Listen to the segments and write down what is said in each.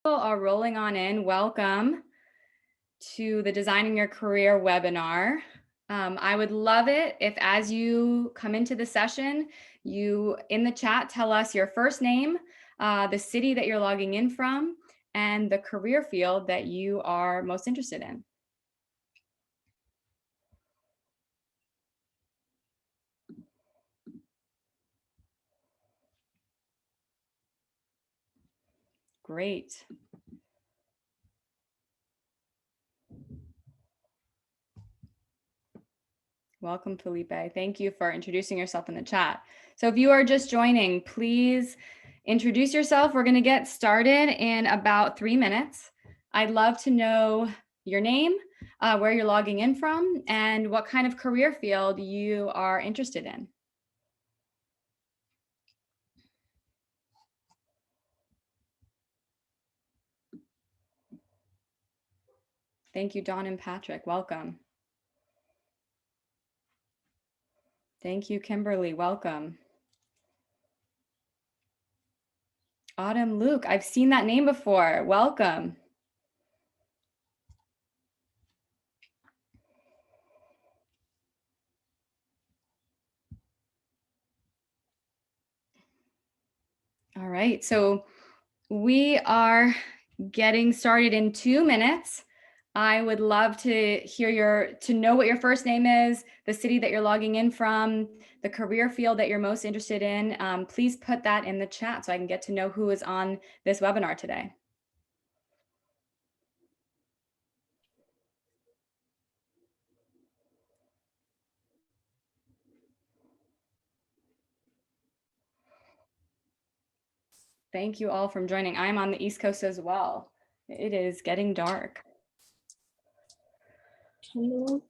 Are rolling on in. Welcome to the Designing Your Career webinar. I would love it if as you come into the session, you in the chat tell us your first name, the city that you're logging in from, and the career field that you are most interested in. Great. Welcome, Felipe. Thank you for introducing yourself in the chat. So if you are just joining, please introduce yourself. We're going to get started in about 3 minutes. I'd love to know your name, where you're logging in from, and what kind of career field you are interested in. Thank you, Dawn and Patrick. Welcome. Thank you, Kimberly. Welcome. Autumn Luke, I've seen that name before. Welcome. All right, so we are getting started in 2 minutes. I would love to hear to know what your first name is, the city that you're logging in from, the career field that you're most interested in. Please put that in the chat so I can get to know who is on this webinar today. Thank you all for joining. I'm on the East Coast as well. It is getting dark. Hello.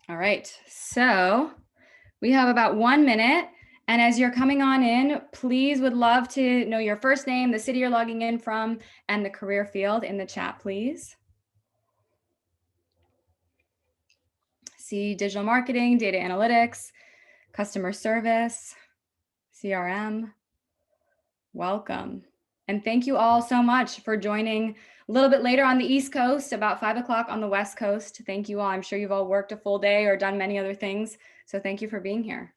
All right, so we have about 1 minute. And as you're coming on in, please would love to know your first name, the city you're logging in from, and the career field in the chat, please. See digital marketing, data analytics, customer service, CRM. Welcome. And thank you all so much for joining a little bit later on the East Coast, about 5 o'clock on the West Coast. Thank you all. I'm sure you've all worked a full day or done many other things. So thank you for being here.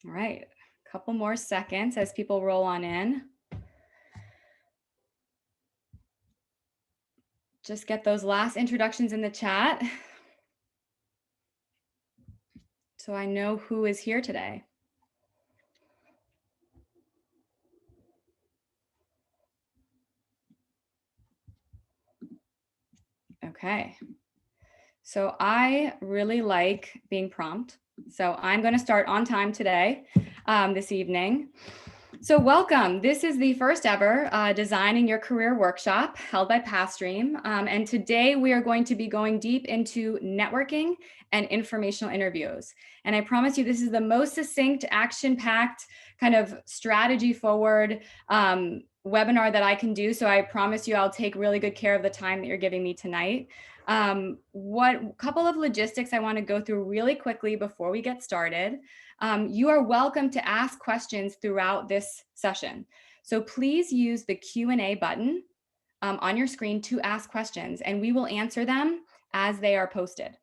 All right, a couple more seconds as people roll on in. Just get those last introductions in the chat so I know who is here today. Okay, so I really like being prompt. So I'm going to start on time today, this evening. So welcome. This is the first ever Designing Your Career workshop held by Pathstream. And today we are going to be going deep into networking and informational interviews. And I promise you, this is the most succinct, action-packed, kind of strategy-forward webinar that I can do. So I promise you I'll take really good care of the time that you're giving me tonight. Couple of logistics I want to go through really quickly before we get started. You are welcome to ask questions throughout this session. So please use the Q&A button on your screen to ask questions, and we will answer them as they are posted.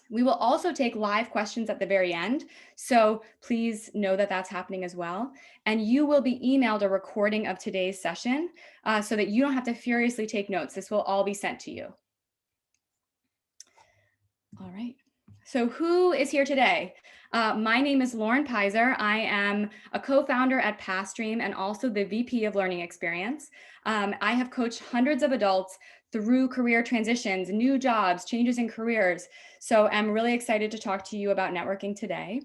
We will also take live questions at the very end, so please know that that's happening as well. And you will be emailed a recording of today's session so that you don't have to furiously take notes. This will all be sent to you. All right, So who is here today? My name is Lauren Pizer. I am a co-founder at Pathstream and also the VP of Learning Experience. I have coached hundreds of adults through career transitions, new jobs, changes in careers. So I'm really excited to talk to you about networking today.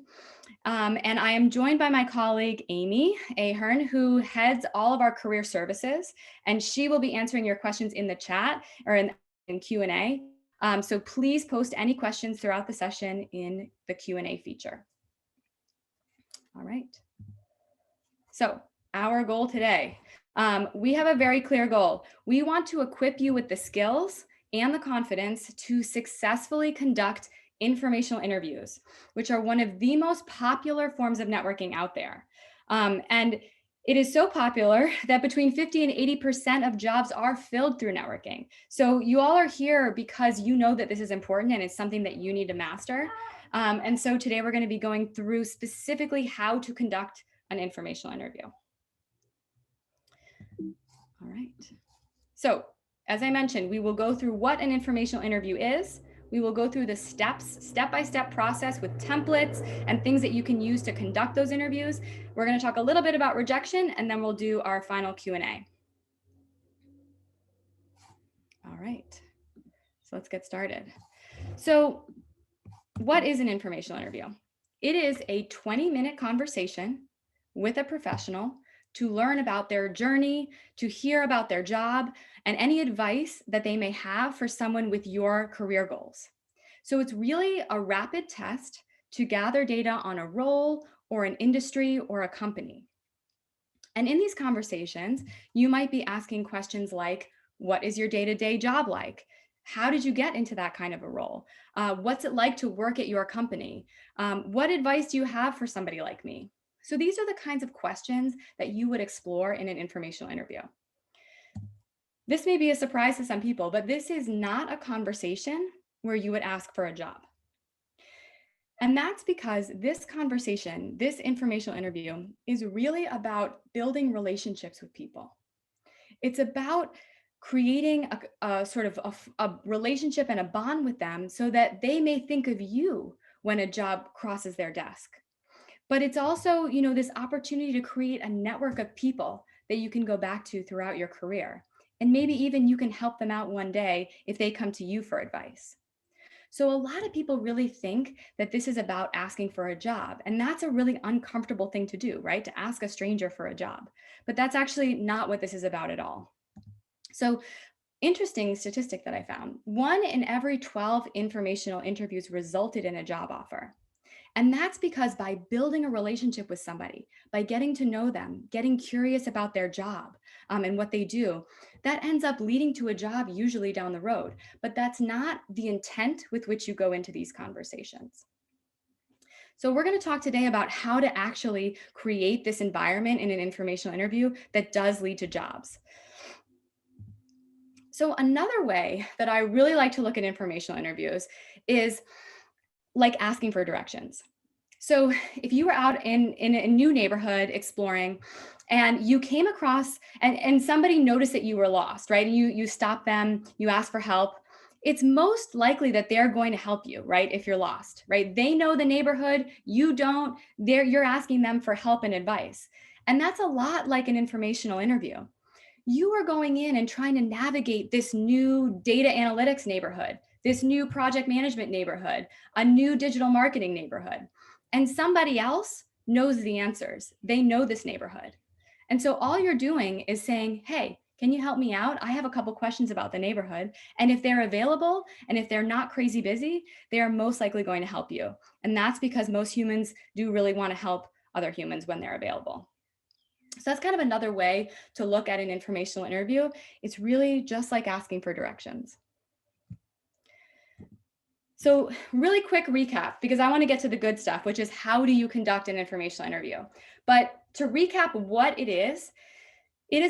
And I am joined by my colleague, Amy Ahern, who heads all of our career services, and she will be answering your questions in the chat or in Q&A. So please post any questions throughout the session in the Q&A feature. All right. So our goal today, we have a very clear goal. We want to equip you with the skills and the confidence to successfully conduct informational interviews, which are one of the most popular forms of networking out there. And it is so popular that between 50 and 80% of jobs are filled through networking. So you all are here because you know that this is important and it's something that you need to master. And so today we're going to be going through specifically how to conduct an informational interview. All right. So as I mentioned, we will go through what an informational interview is. We will go through the steps, step-by-step process with templates and things that you can use to conduct those interviews. We're going to talk a little bit about rejection, and then we'll do our final Q&A. All right. So let's get started. So what is an informational interview? It is a 20-minute conversation with a professional to learn about their journey, to hear about their job, and any advice that they may have for someone with your career goals. So it's really a rapid test to gather data on a role or an industry or a company. And in these conversations, you might be asking questions like, what is your day-to-day job like? How did you get into that kind of a role? What's it like to work at your company? What advice do you have for somebody like me? So these are the kinds of questions that you would explore in an informational interview. This may be a surprise to some people, but this is not a conversation where you would ask for a job. And that's because this conversation, this informational interview, is really about building relationships with people. It's about creating a sort of a relationship and a bond with them so that they may think of you when a job crosses their desk. But it's also, you know, this opportunity to create a network of people that you can go back to throughout your career. And maybe even you can help them out one day if they come to you for advice. So a lot of people really think that this is about asking for a job. And that's a really uncomfortable thing to do, right? To ask a stranger for a job. But that's actually not what this is about at all. So interesting statistic that I found, 1 in every 12 informational interviews resulted in a job offer. And that's because by building a relationship with somebody, by getting to know them, getting curious about their job and what they do, that ends up leading to a job usually down the road. But that's not the intent with which you go into these conversations. So we're going to talk today about how to actually create this environment in an informational interview that does lead to jobs. So another way that I really like to look at informational interviews is like asking for directions. So if you were out in a new neighborhood exploring and you came across and somebody noticed that you were lost, right? And you stop them, you ask for help, it's most likely that they're going to help you, right? If you're lost, right? They know the neighborhood, you don't, you're asking them for help and advice. And that's a lot like an informational interview. You are going in and trying to navigate this new data analytics neighborhood, this new project management neighborhood, a new digital marketing neighborhood. And somebody else knows the answers. They know this neighborhood. And so all you're doing is saying, hey, can you help me out? I have a couple questions about the neighborhood. And if they're available and if they're not crazy busy, they are most likely going to help you. And that's because most humans do really want to help other humans when they're available. So that's kind of another way to look at an informational interview. It's really just like asking for directions. So really quick recap, because I want to get to the good stuff, which is how do you conduct an informational interview? But to recap what it is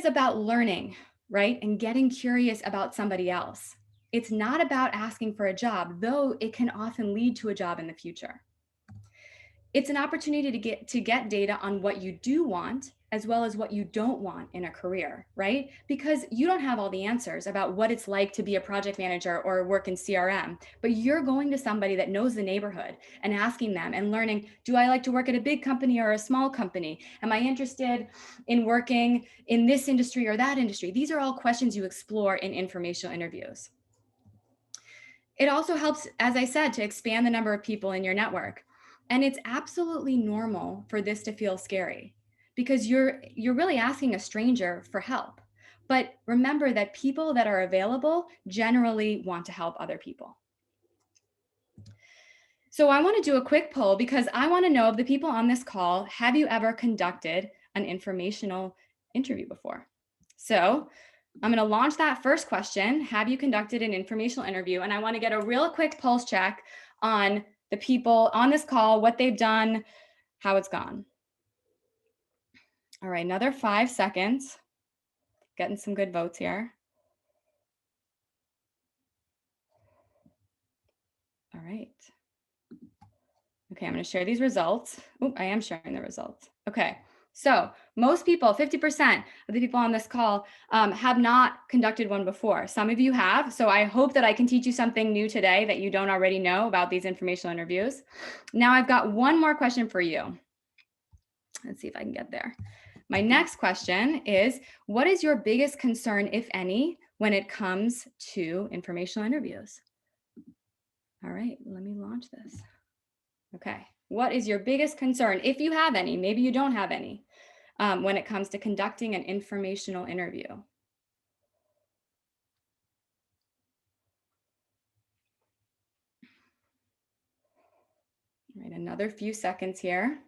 about learning, right? And getting curious about somebody else. It's not about asking for a job, though it can often lead to a job in the future. It's an opportunity to get data on what you do want as well as what you don't want in a career, right? Because you don't have all the answers about what it's like to be a project manager or work in CRM, but you're going to somebody that knows the neighborhood and asking them and learning, do I like to work at a big company or a small company? Am I interested in working in this industry or that industry? These are all questions you explore in informational interviews. It also helps, as I said, to expand the number of people in your network. And it's absolutely normal for this to feel scary because you're really asking a stranger for help. But remember that people that are available generally want to help other people. So I want to do a quick poll because I want to know of the people on this call, have you ever conducted an informational interview before? So I'm going to launch that first question. Have you conducted an informational interview? And I want to get a real quick pulse check on the people on this call, what they've done, how it's gone. All right, another 5 seconds. Getting some good votes here. All right. Okay, I'm going to share these results. Oh, I am sharing the results. Okay. So most people, 50% of the people on this call have not conducted one before. Some of you have. So I hope that I can teach you something new today that you don't already know about these informational interviews. Now I've got one more question for you. Let's see if I can get there. My next question is, what is your biggest concern, if any, when it comes to informational interviews? All right, let me launch this. Okay, what is your biggest concern, if you have any? Maybe you don't have any. When it comes to conducting an informational interview. All right, another few seconds here.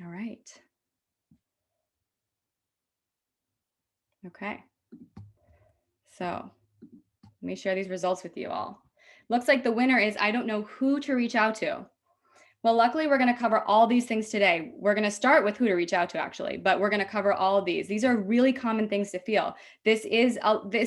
All right. Okay. So let me share these results with you all. Looks like the winner is, I don't know who to reach out to. Well, luckily, we're going to cover all these things today. We're going to start with who to reach out to, actually, but we're going to cover all of these. These are really common things to feel. This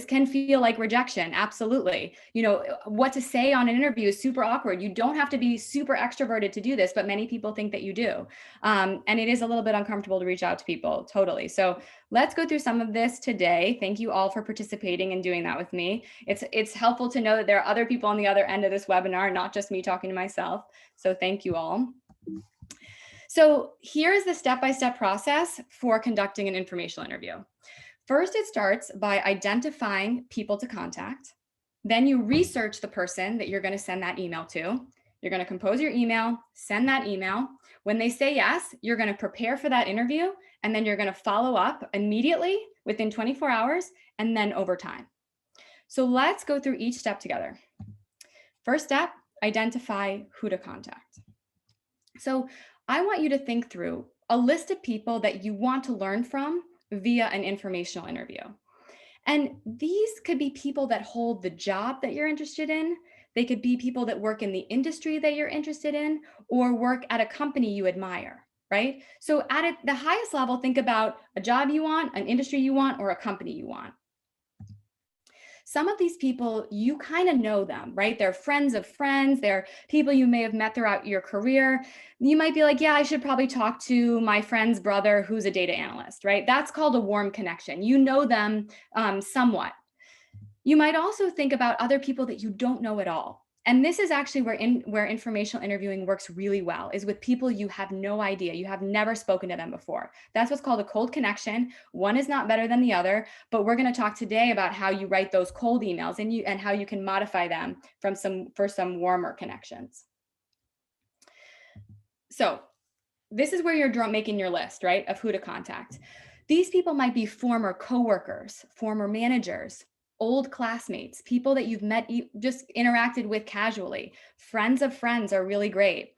can feel like rejection. Absolutely. You know, what to say on an interview is super awkward. You don't have to be super extroverted to do this, but many people think that you do. And it is a little bit uncomfortable to reach out to people. Totally. So let's go through some of this today. Thank you all for participating and doing that with me. It's helpful to know that there are other people on the other end of this webinar, not just me talking to myself. So thank you all. So here's the step-by-step process for conducting an informational interview. First, it starts by identifying people to contact. Then you research the person that you're going to send that email to. You're going to compose your email, send that email. When they say yes, you're going to prepare for that interview, and then you're going to follow up immediately within 24 hours and then over time. So let's go through each step together. First step, identify who to contact. So I want you to think through a list of people that you want to learn from via an informational interview. And these could be people that hold the job that you're interested in. They could be people that work in the industry that you're interested in or work at a company you admire, right? So at the highest level, think about a job you want, an industry you want, or a company you want. Some of these people, you kind of know them, right? They're friends of friends. They're people you may have met throughout your career. You might be like, yeah, I should probably talk to my friend's brother who's a data analyst, right? That's called a warm connection. You know them somewhat. You might also think about other people that you don't know at all. And this is actually where informational interviewing works really well, is with people you have no idea. You have never spoken to them before. That's what's called a cold connection. One is not better than the other, but we're going to talk today about how you write those cold emails and how you can modify them for some warmer connections. So this is where you're making your list, right, of who to contact. These people might be former coworkers, former managers, old classmates, people that you've met, just interacted with casually. Friends of friends are really great.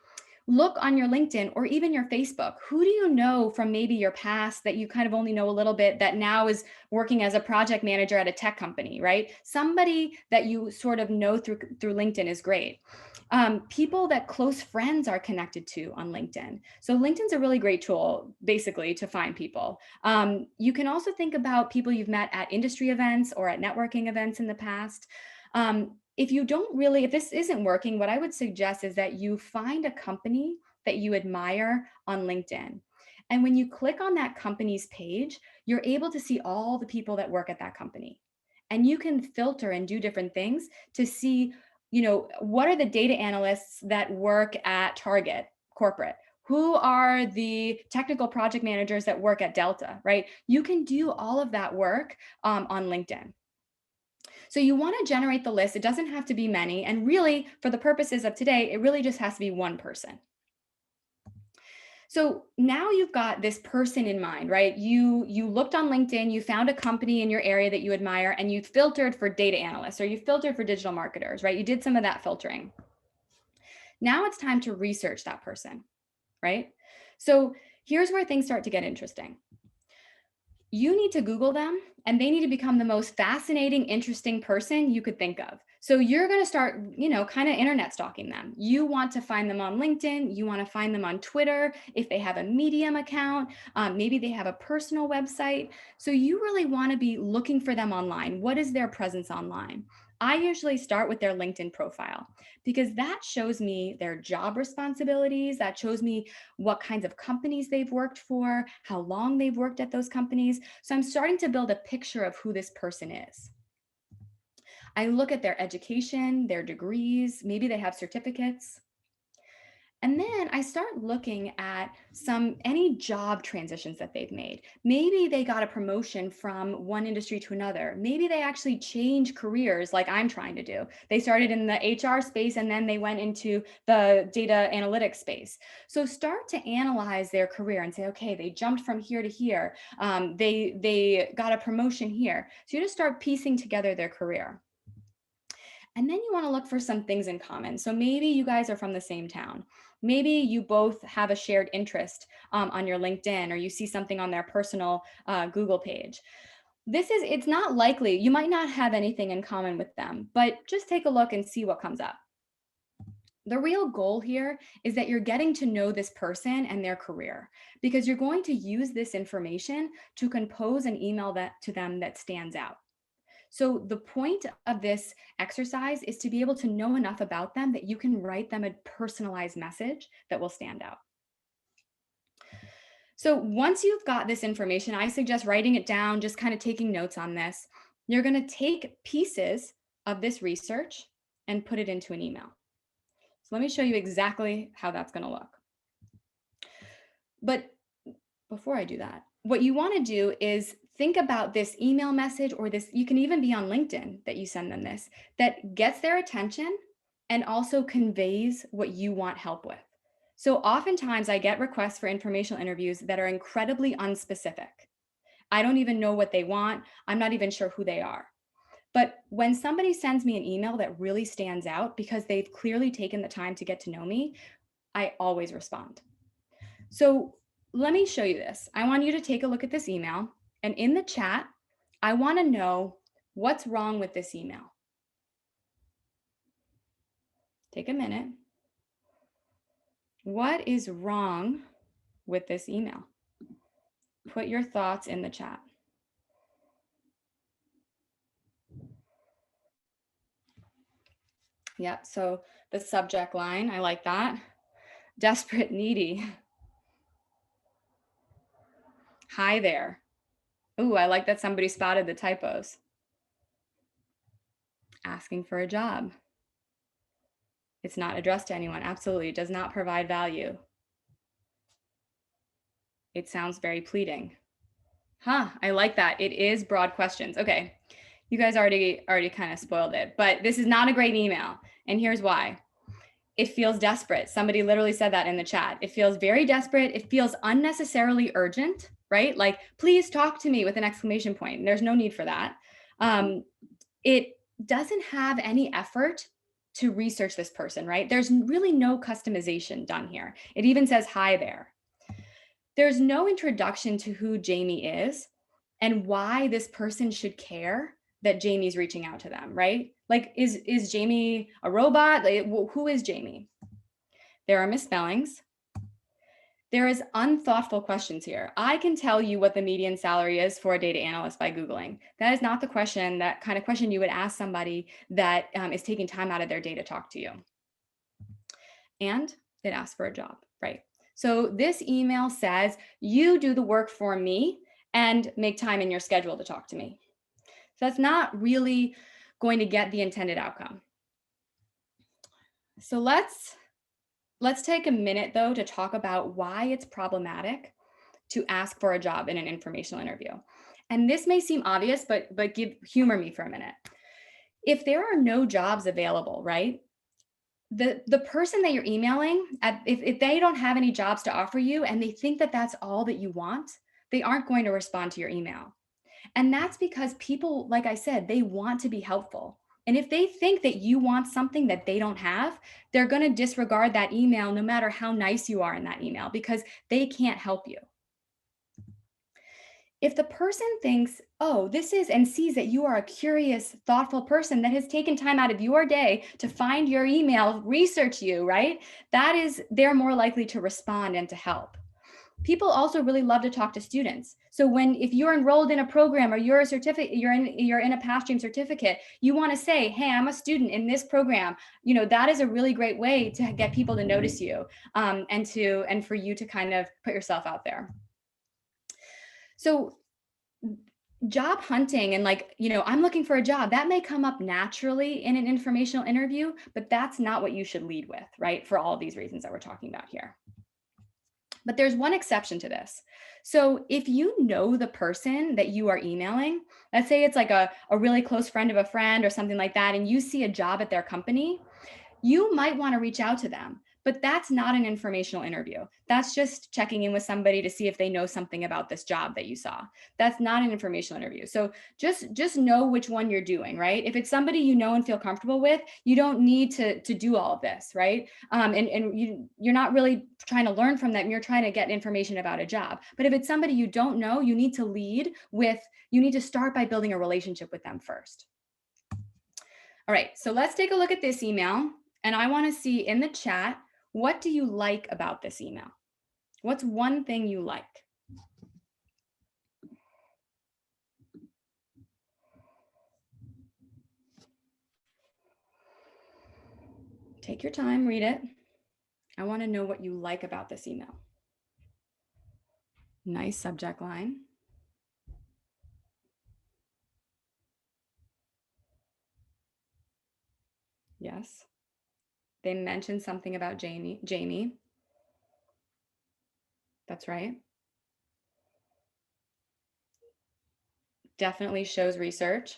Look on your LinkedIn or even your Facebook. Who do you know from maybe your past that you kind of only know a little bit that now is working as a project manager at a tech company, right? Somebody that you sort of know through LinkedIn is great. People that close friends are connected to on LinkedIn. So LinkedIn's a really great tool, basically, to find people. You can also think about people you've met at industry events or at networking events in the past. if this isn't working, what I would suggest is that you find a company that you admire on LinkedIn. And when you click on that company's page, you're able to see all the people that work at that company. And you can filter and do different things to see, what are the data analysts that work at Target corporate? Who are the technical project managers that work at Delta, right? You can do all of that work on LinkedIn. So you want to generate the list. It doesn't have to be many. And really, for the purposes of today, it really just has to be one person. So now you've got this person in mind, right? You looked on LinkedIn, you found a company in your area that you admire, and you filtered for data analysts, or you filtered for digital marketers, right? You did some of that filtering. Now it's time to research that person, right? So here's where things start to get interesting. You need to Google them, and they need to become the most fascinating, interesting person you could think of. So you're going to start, kind of internet stalking them. You want to find them on LinkedIn. You want to find them on Twitter. If they have a Medium account, maybe they have a personal website. So you really want to be looking for them online. What is their presence online? I usually start with their LinkedIn profile because that shows me their job responsibilities. That shows me what kinds of companies they've worked for, how long they've worked at those companies. So I'm starting to build a picture of who this person is. I look at their education, their degrees, maybe they have certificates. And then I start looking at any job transitions that they've made. Maybe they got a promotion from one industry to another. Maybe they actually changed careers like I'm trying to do. They started in the HR space and then they went into the data analytics space. So start to analyze their career and say, okay, they jumped from here to here. They got a promotion here. So you just start piecing together their career. And then you want to look for some things in common. So maybe you guys are from the same town. Maybe you both have a shared interest on your LinkedIn, or you see something on their personal Google page. It's not likely. You might not have anything in common with them, but just take a look and see what comes up. The real goal here is that you're getting to know this person and their career, because you're going to use this information to compose an email to them that stands out. So the point of this exercise is to be able to know enough about them that you can write them a personalized message that will stand out. So once you've got this information, I suggest writing it down, just kind of taking notes on this. You're going to take pieces of this research and put it into an email. So let me show you exactly how that's going to look. But before I do that, what you want to do is think about this email message, or this, you can even be on LinkedIn that you send them this, that gets their attention and also conveys what you want help with. So oftentimes I get requests for informational interviews that are incredibly unspecific. I don't even know what they want. I'm not even sure who they are. But when somebody sends me an email that really stands out because they've clearly taken the time to get to know me, I always respond. So let me show you this. I want you to take a look at this email, and in the chat, I want to know what's wrong with this email. Take a minute. What is wrong with this email? Put your thoughts in the chat. Yep, so the subject line, I like that. Desperate, needy. Hi there. Ooh, I like that somebody spotted the typos. Asking for a job. It's not addressed to anyone. Absolutely, it does not provide value. It sounds very pleading. I like that. It is broad questions. Okay, you guys already kind of spoiled it, but this is not a great email. And here's why. It feels desperate. Somebody literally said that in the chat. It feels very desperate. It feels unnecessarily urgent, right? Like, please talk to me with an exclamation point. There's no need for that. It doesn't have any effort to research this person, right? There's really no customization done here. It even says, hi there. There's no introduction to who Jamie is and why this person should care that Jamie's reaching out to them, right? Like, is Jamie a robot? Like, who is Jamie? There are misspellings. There is unthoughtful questions here. I can tell you what the median salary is for a data analyst by Googling. That is not the question, that kind of question you would ask somebody that is taking time out of their day to talk to you. And it asks for a job, right? So this email says, you do the work for me and make time in your schedule to talk to me. So that's not really going to get the intended outcome. So let's take a minute though to talk about why it's problematic to ask for a job in an informational interview. And this may seem obvious, but humor me for a minute. If there are no jobs available, right? The person that you're emailing, if they don't have any jobs to offer you and they think that that's all that you want, they aren't going to respond to your email. And that's because people, like I said, they want to be helpful. And if they think that you want something that they don't have, they're going to disregard that email no matter how nice you are in that email because they can't help you. If the person thinks, oh, this is, and sees that you are a curious, thoughtful person that has taken time out of your day to find your email, research you, right? They're more likely to respond and to help. People also really love to talk to students. So if you're enrolled in a program or you're in a Pathstream certificate, you want to say, hey, I'm a student in this program. That is a really great way to get people to notice you, and for you to kind of put yourself out there. So job hunting and I'm looking for a job, that may come up naturally in an informational interview, but that's not what you should lead with, right? For all of these reasons that we're talking about here. But there's one exception to this. So if you know the person that you are emailing, let's say it's like a really close friend of a friend or something like that, and you see a job at their company, you might want to reach out to them. But that's not an informational interview. That's just checking in with somebody to see if they know something about this job that you saw. That's not an informational interview. So just know which one you're doing, right? If it's somebody you know and feel comfortable with, you don't need to do all of this, right? You're not really trying to learn from them. You're trying to get information about a job. But if it's somebody you don't know, you need to start by building a relationship with them first. All right, so let's take a look at this email. And I want to see in the chat, what do you like about this email? What's one thing you like? Take your time, read it. I want to know what you like about this email. Nice subject line. Yes. They mentioned something about Jamie. That's right. Definitely shows research.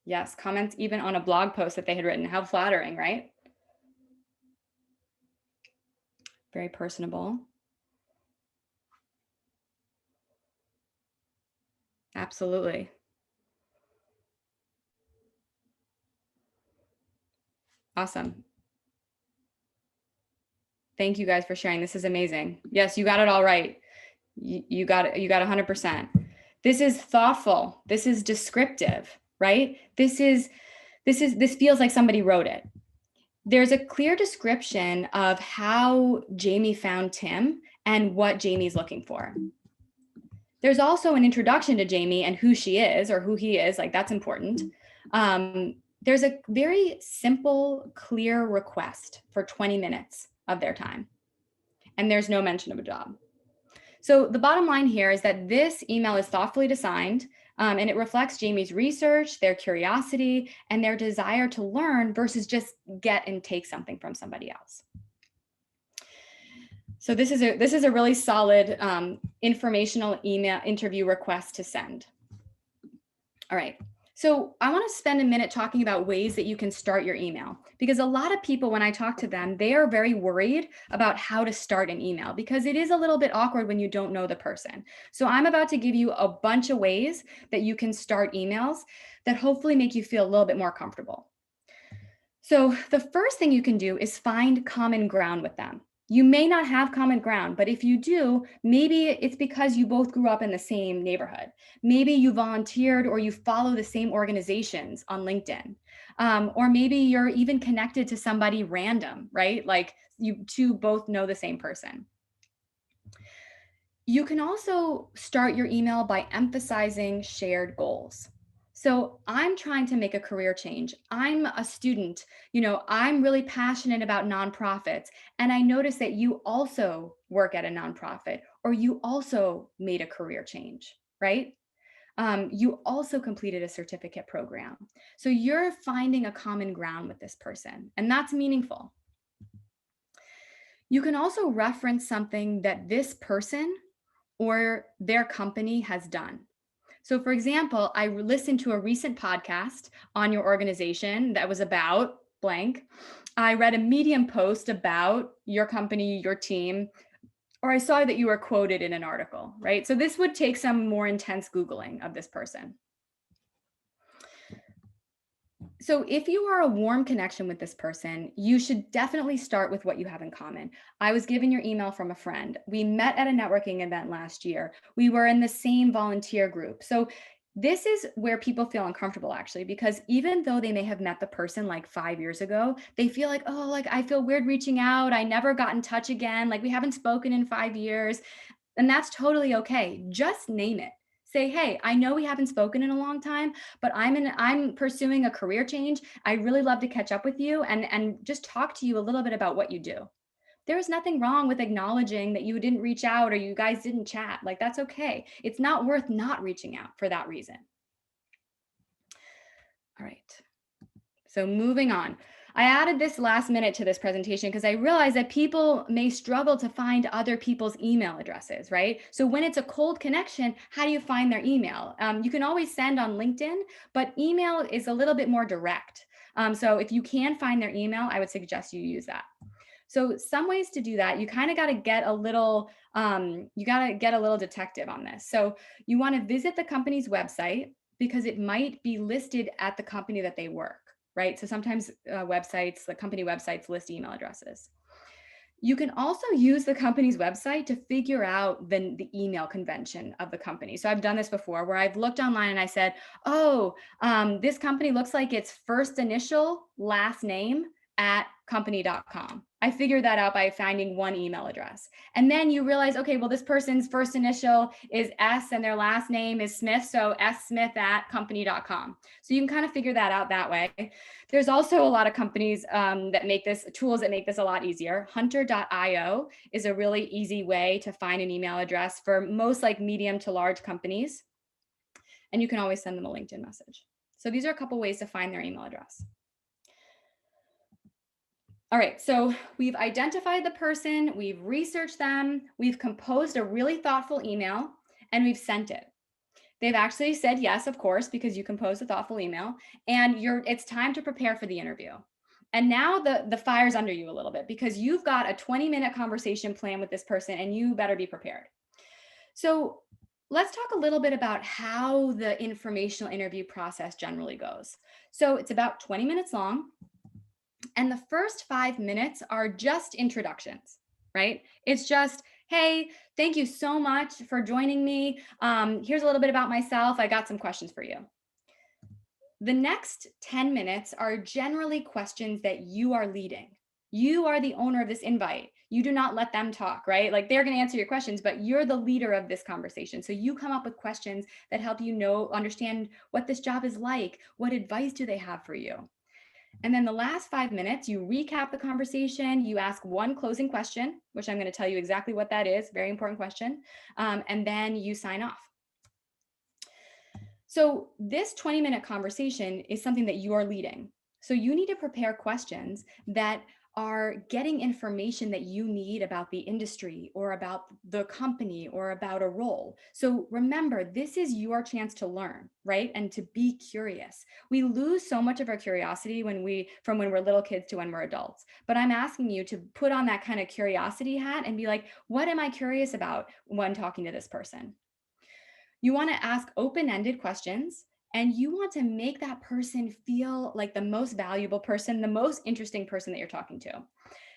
Yes, comments even on a blog post that they had written. How flattering, right? Very personable. Absolutely. Awesome. Thank you guys for sharing. This is amazing. Yes, you got it all right. You got it. You got 100%. This is thoughtful. This is descriptive, right? This feels like somebody wrote it. There's a clear description of how Jamie found Tim and what Jamie's looking for. There's also an introduction to Jamie and who she is or who he is. Like, that's important. There's a very simple, clear request for 20 minutes of their time. And there's no mention of a job. So the bottom line here is that this email is thoughtfully designed, and it reflects Jamie's research, their curiosity, and their desire to learn versus just get and take something from somebody else. So this is a really solid informational email interview request to send. All right. So I want to spend a minute talking about ways that you can start your email, because a lot of people, when I talk to them, they are very worried about how to start an email because it is a little bit awkward when you don't know the person. So I'm about to give you a bunch of ways that you can start emails that hopefully make you feel a little bit more comfortable. So the first thing you can do is find common ground with them. You may not have common ground, but if you do, maybe it's because you both grew up in the same neighborhood. Maybe you volunteered or you follow the same organizations on LinkedIn. Or maybe you're even connected to somebody random, right? Like you two both know the same person. You can also start your email by emphasizing shared goals. So I'm trying to make a career change. I'm a student. I'm really passionate about nonprofits. And I notice that you also work at a nonprofit or you also made a career change, right? You also completed a certificate program. So you're finding a common ground with this person, and that's meaningful. You can also reference something that this person or their company has done. So, for example, I listened to a recent podcast on your organization that was about blank. I read a Medium post about your company, your team, or I saw that you were quoted in an article, right? So, this would take some more intense Googling of this person. So, if you are a warm connection with this person, you should definitely start with what you have in common. I was given your email from a friend. We met at a networking event last year. We were in the same volunteer group. So, this is where people feel uncomfortable actually, because even though they may have met the person like 5 years ago, they feel like, oh, like I feel weird reaching out. I never got in touch again. Like we haven't spoken in 5 years. And that's totally okay. Just name it. Say, hey, I know we haven't spoken in a long time, but I'm pursuing a career change. I really love to catch up with you and just talk to you a little bit about what you do. There's nothing wrong with acknowledging that you didn't reach out or you guys didn't chat. Like that's okay. It's not worth not reaching out for that reason. All right. So moving on. I added this last minute to this presentation because I realized that people may struggle to find other people's email addresses, right? So when it's a cold connection, how do you find their email? You can always send on LinkedIn, but email is a little bit more direct. So if you can find their email, I would suggest you use that. So some ways to do that, you kind of got to get a little, detective on this. So you want to visit the company's website because it might be listed at the company that they work, right? So sometimes the company websites list email addresses. You can also use the company's website to figure out the email convention of the company. So I've done this before where I've looked online and I said, oh, this company looks like it's first initial, last name at company.com. I figured that out by finding one email address. And then you realize, okay, well, this person's first initial is S and their last name is Smith. So smith at company.com. So you can kind of figure that out that way. There's also a lot of companies that make tools that make this a lot easier. Hunter.io is a really easy way to find an email address for most like medium to large companies. And you can always send them a LinkedIn message. So these are a couple ways to find their email address. All right, so we've identified the person, we've researched them, we've composed a really thoughtful email, and we've sent it. They've actually said yes, of course, because you composed a thoughtful email, and it's time to prepare for the interview. And now the fire's under you a little bit because you've got a 20-minute conversation plan with this person, and you better be prepared. So let's talk a little bit about how the informational interview process generally goes. So it's about 20 minutes long. And the first 5 minutes are just introductions, right? It's just, hey, thank you so much for joining me. Here's a little bit about myself. I got some questions for you. The next 10 minutes are generally questions that you are leading. You are the owner of this invite. You do not let them talk, right? Like they're going to answer your questions, but you're the leader of this conversation. So you come up with questions that help you understand what this job is like. What advice do they have for you? And then the last 5 minutes, you recap the conversation, you ask one closing question, which I'm going to tell you exactly what that is, very important question, and then you sign off. So this 20-minute conversation is something that you are leading. So you need to prepare questions that are getting information that you need about the industry or about the company or about a role. So remember, this is your chance to learn, right? And to be curious. We lose so much of our curiosity from when we're little kids to when we're adults. But I'm asking you to put on that kind of curiosity hat and be like, what am I curious about when talking to this person? You want to ask open-ended questions and you want to make that person feel like the most valuable person, the most interesting person that you're talking to.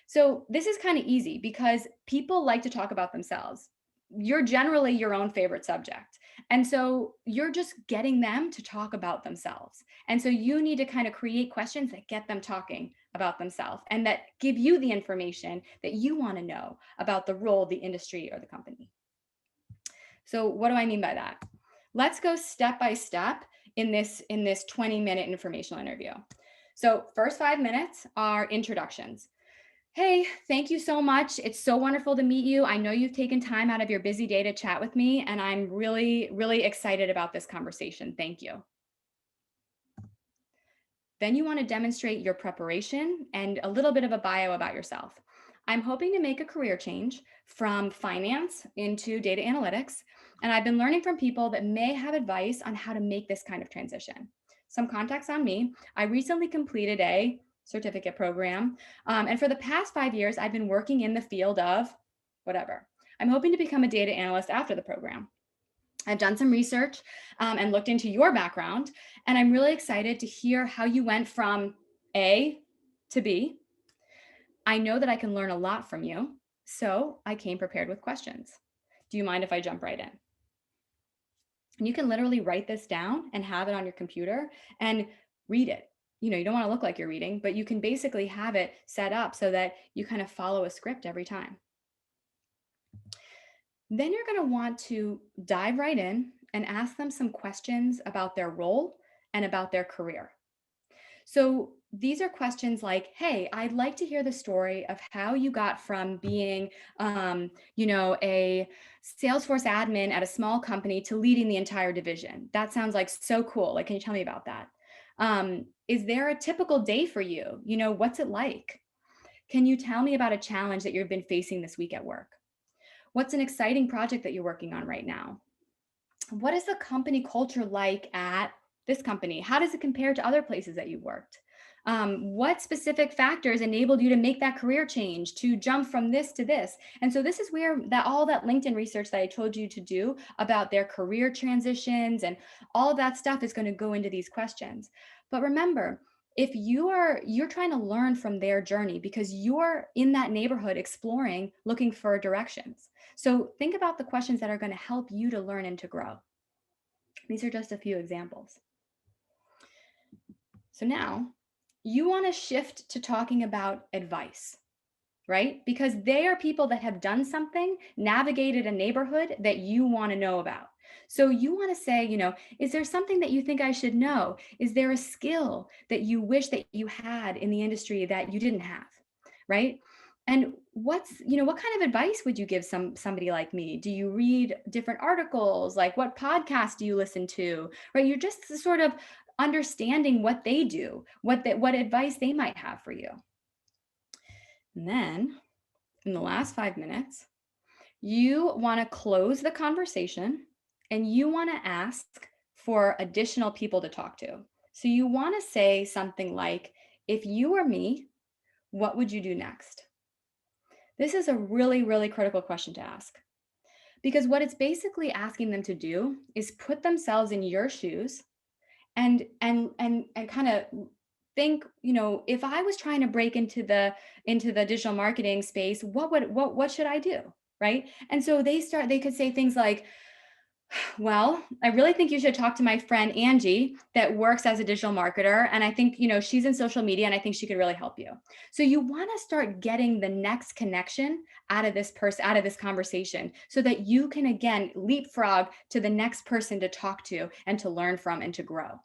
So this is kind of easy because people like to talk about themselves. you're generally your own favorite subject. And so you're just getting them to talk about themselves. And so you need to kind of create questions that get them talking about themselves and that give you the information that you want to know about the role, the industry, or the company. So what do I mean by that? Let's go step by step in this 20-minute informational interview. So first 5 minutes are introductions. Hey, thank you so much. It's so wonderful to meet you. I know you've taken time out of your busy day to chat with me, and I'm really, really excited about this conversation. Thank you. Then you want to demonstrate your preparation and a little bit of a bio about yourself. I'm hoping to make a career change from finance into data analytics, and I've been learning from people that may have advice on how to make this kind of transition. Some context on me. I recently completed a certificate program, and for the past 5 years, I've been working in the field of whatever. I'm hoping to become a data analyst after the program. I've done some research and looked into your background, and I'm really excited to hear how you went from A to B. I know that I can learn a lot from you, so I came prepared with questions. Do you mind if I jump right in? And you can literally write this down and have it on your computer and read it. You know, you don't want to look like you're reading, but you can basically have it set up so that you kind of follow a script every time. Then you're going to want to dive right in and ask them some questions about their role and about their career. So these are questions like, hey, I'd like to hear the story of how you got from being, a Salesforce admin at a small company to leading the entire division. That sounds like so cool. Like, can you tell me about that? Is there a typical day for you? You know, what's it like? Can you tell me about a challenge that you've been facing this week at work? What's an exciting project that you're working on right now? What is the company culture like at this company? How does it compare to other places that you've worked? What specific factors enabled you to make that career change, to jump from this to this? And so this is where all that LinkedIn research that I told you to do about their career transitions and all of that stuff is going to go into these questions. But remember, if you're trying to learn from their journey because you're in that neighborhood exploring, looking for directions. So think about the questions that are going to help you to learn and to grow. These are just a few examples. So now you want to shift to talking about advice, right? Because they are people that have done something, navigated a neighborhood that you want to know about. So you want to say, is there something that you think I should know? Is there a skill that you wish that you had in the industry that you didn't have, right? And what kind of advice would you give somebody like me? Do you read different articles? Like, what podcast do you listen to? Right? You're just sort of understanding what they do, what advice they might have for you. And then in the last 5 minutes, you want to close the conversation and you want to ask for additional people to talk to. So you want to say something like, if you were me, what would you do next? This is a really, really critical question to ask, because what it's basically asking them to do is put themselves in your shoes and kind of think, if I was trying to break into the digital marketing space, what should I do? Right? And so they could say things like, well, I really think you should talk to my friend Angie that works as a digital marketer. And I think, she's in social media and I think she could really help you. So you want to start getting the next connection out of this conversation so that you can, again, leapfrog to the next person to talk to and to learn from and to grow,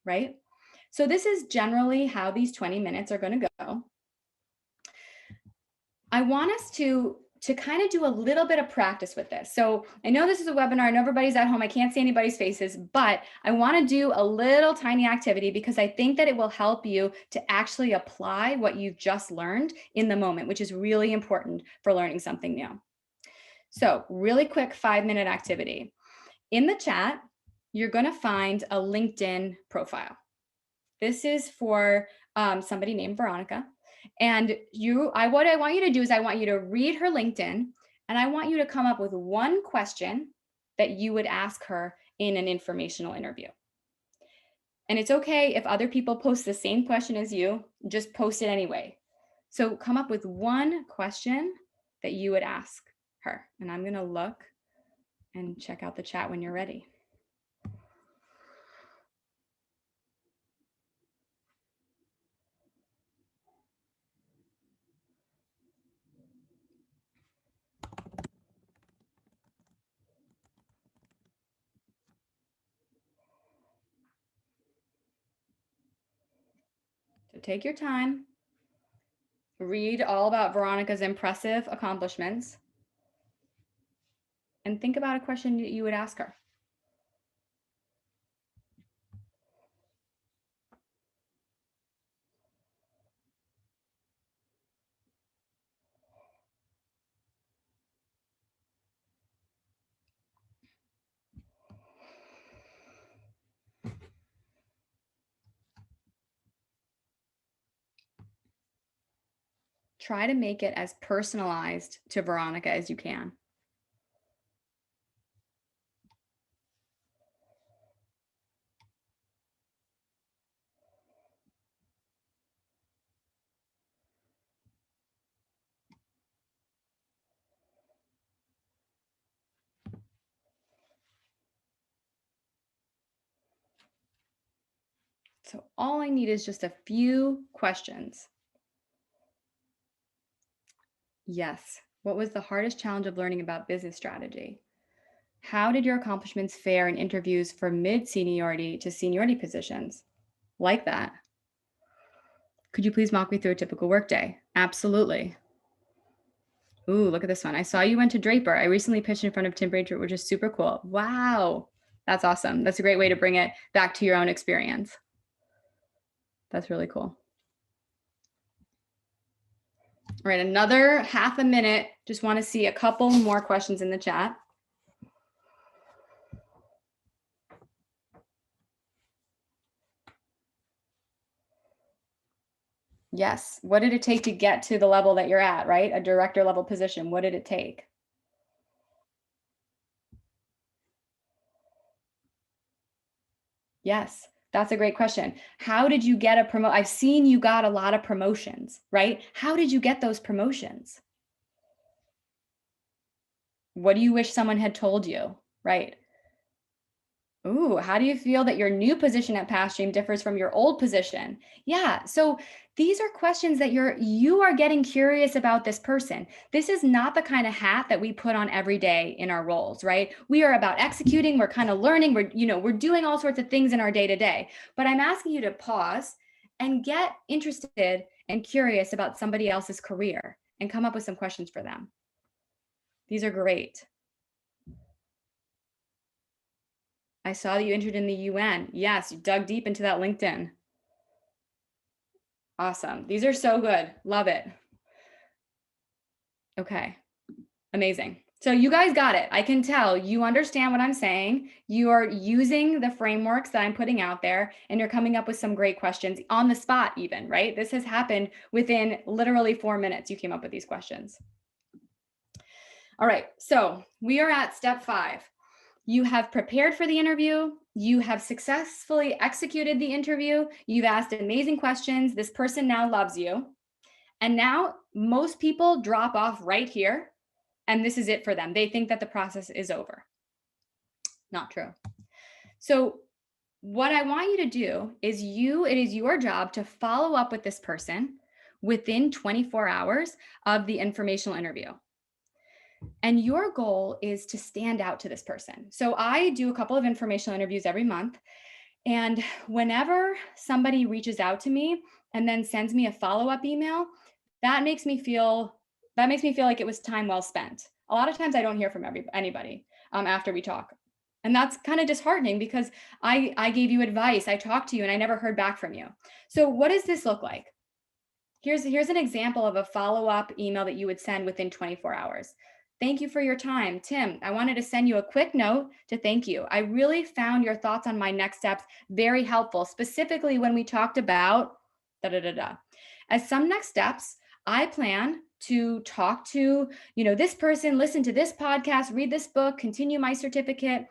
right? So this is generally how these 20 minutes are going to go. I want us to kind of do a little bit of practice with this. So I know this is a webinar, I know everybody's at home, I can't see anybody's faces, but I want to do a little tiny activity because I think that it will help you to actually apply what you've just learned in the moment, which is really important for learning something new. So really quick 5-minute activity. In the chat, you're going to find a LinkedIn profile. This is for somebody named Veronica. And what I want you to do is I want you to read her LinkedIn, and I want you to come up with one question that you would ask her in an informational interview. And it's okay if other people post the same question as you, just post it anyway. So come up with one question that you would ask her. And I'm going to look And check out the chat when you're ready. So take your time. Read all about Veronica's impressive accomplishments and think about a question you would ask her. Try to make it as personalized to Veronica as you can. So all I need is just a few questions. Yes. What was the hardest challenge of learning about business strategy? How did your accomplishments fare in interviews for mid-seniority to seniority positions? Like that. Could you please walk me through a typical workday? Absolutely. Ooh, look at this one. I saw you went to Draper. I recently pitched in front of Tim Draper, which is super cool. Wow. That's awesome. That's a great way to bring it back to your own experience. That's really cool. All right, another half a minute. Just want to see a couple more questions in the chat. Yes. What did it take to get to the level that you're at, right? A director level position. What did it take? Yes, that's a great question. How did you get a promote? I've seen you got a lot of promotions, right? How did you get those promotions? What do you wish someone had told you, right? Ooh, how do you feel that your new position at Pathstream differs from your old position? Yeah, so these are questions that you are getting curious about this person. This is not the kind of hat that we put on every day in our roles, right? We are about executing, we're kind of learning, we're doing all sorts of things in our day-to-day. But I'm asking you to pause and get interested and curious about somebody else's career and come up with some questions for them. These are great. I saw that you entered in the UN. Yes, you dug deep into that LinkedIn. Awesome. These are so good. Love it. Okay. Amazing. So you guys got it. I can tell you understand what I'm saying. You are using the frameworks that I'm putting out there and you're coming up with some great questions on the spot even, right? This has happened within literally 4 minutes. You came up with these questions. All right. So we are at step 5. You have prepared for the interview. You have successfully executed the interview. You've asked amazing questions. This person now loves you. And now most people drop off right here. And this is it for them. They think that the process is over. Not true. So what I want you to do is it is your job to follow up with this person within 24 hours of the informational interview. And your goal is to stand out to this person. So I do a couple of informational interviews every month. And whenever somebody reaches out to me and then sends me a follow-up email, that makes me feel like it was time well spent. A lot of times I don't hear from anybody after we talk. And that's kind of disheartening because I gave you advice, I talked to you, and I never heard back from you. So what does this look like? Here's an example of a follow-up email that you would send within 24 hours. Thank you for your time. Tim, I wanted to send you a quick note to thank you. I really found your thoughts on my next steps very helpful, specifically when we talked about As some next steps, I plan to talk to, this person, listen to this podcast, read this book, continue my certificate.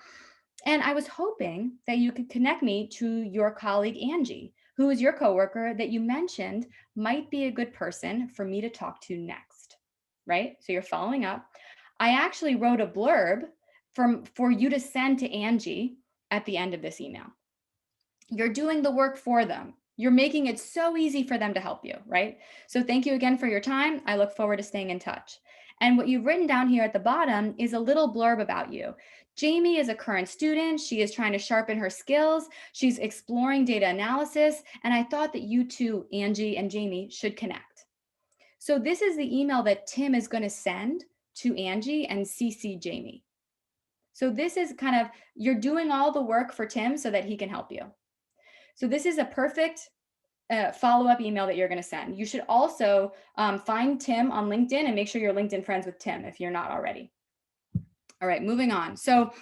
And I was hoping that you could connect me to your colleague, Angie, who is your coworker that you mentioned might be a good person for me to talk to next, right? So you're following up. I actually wrote a blurb for you to send to Angie at the end of this email. You're doing the work for them. You're making it so easy for them to help you, right? So thank you again for your time. I look forward to staying in touch. And what you've written down here at the bottom is a little blurb about you. Jamie is a current student. She is trying to sharpen her skills. She's exploring data analysis. And I thought that you two, Angie and Jamie, should connect. So this is the email that Tim is going to send to Angie and CC Jamie. So this is kind of, you're doing all the work for Tim so that he can help you. So this is a perfect follow-up email that you're going to send. You should also find Tim on LinkedIn and make sure you're LinkedIn friends with Tim if you're not already. All right, moving on. So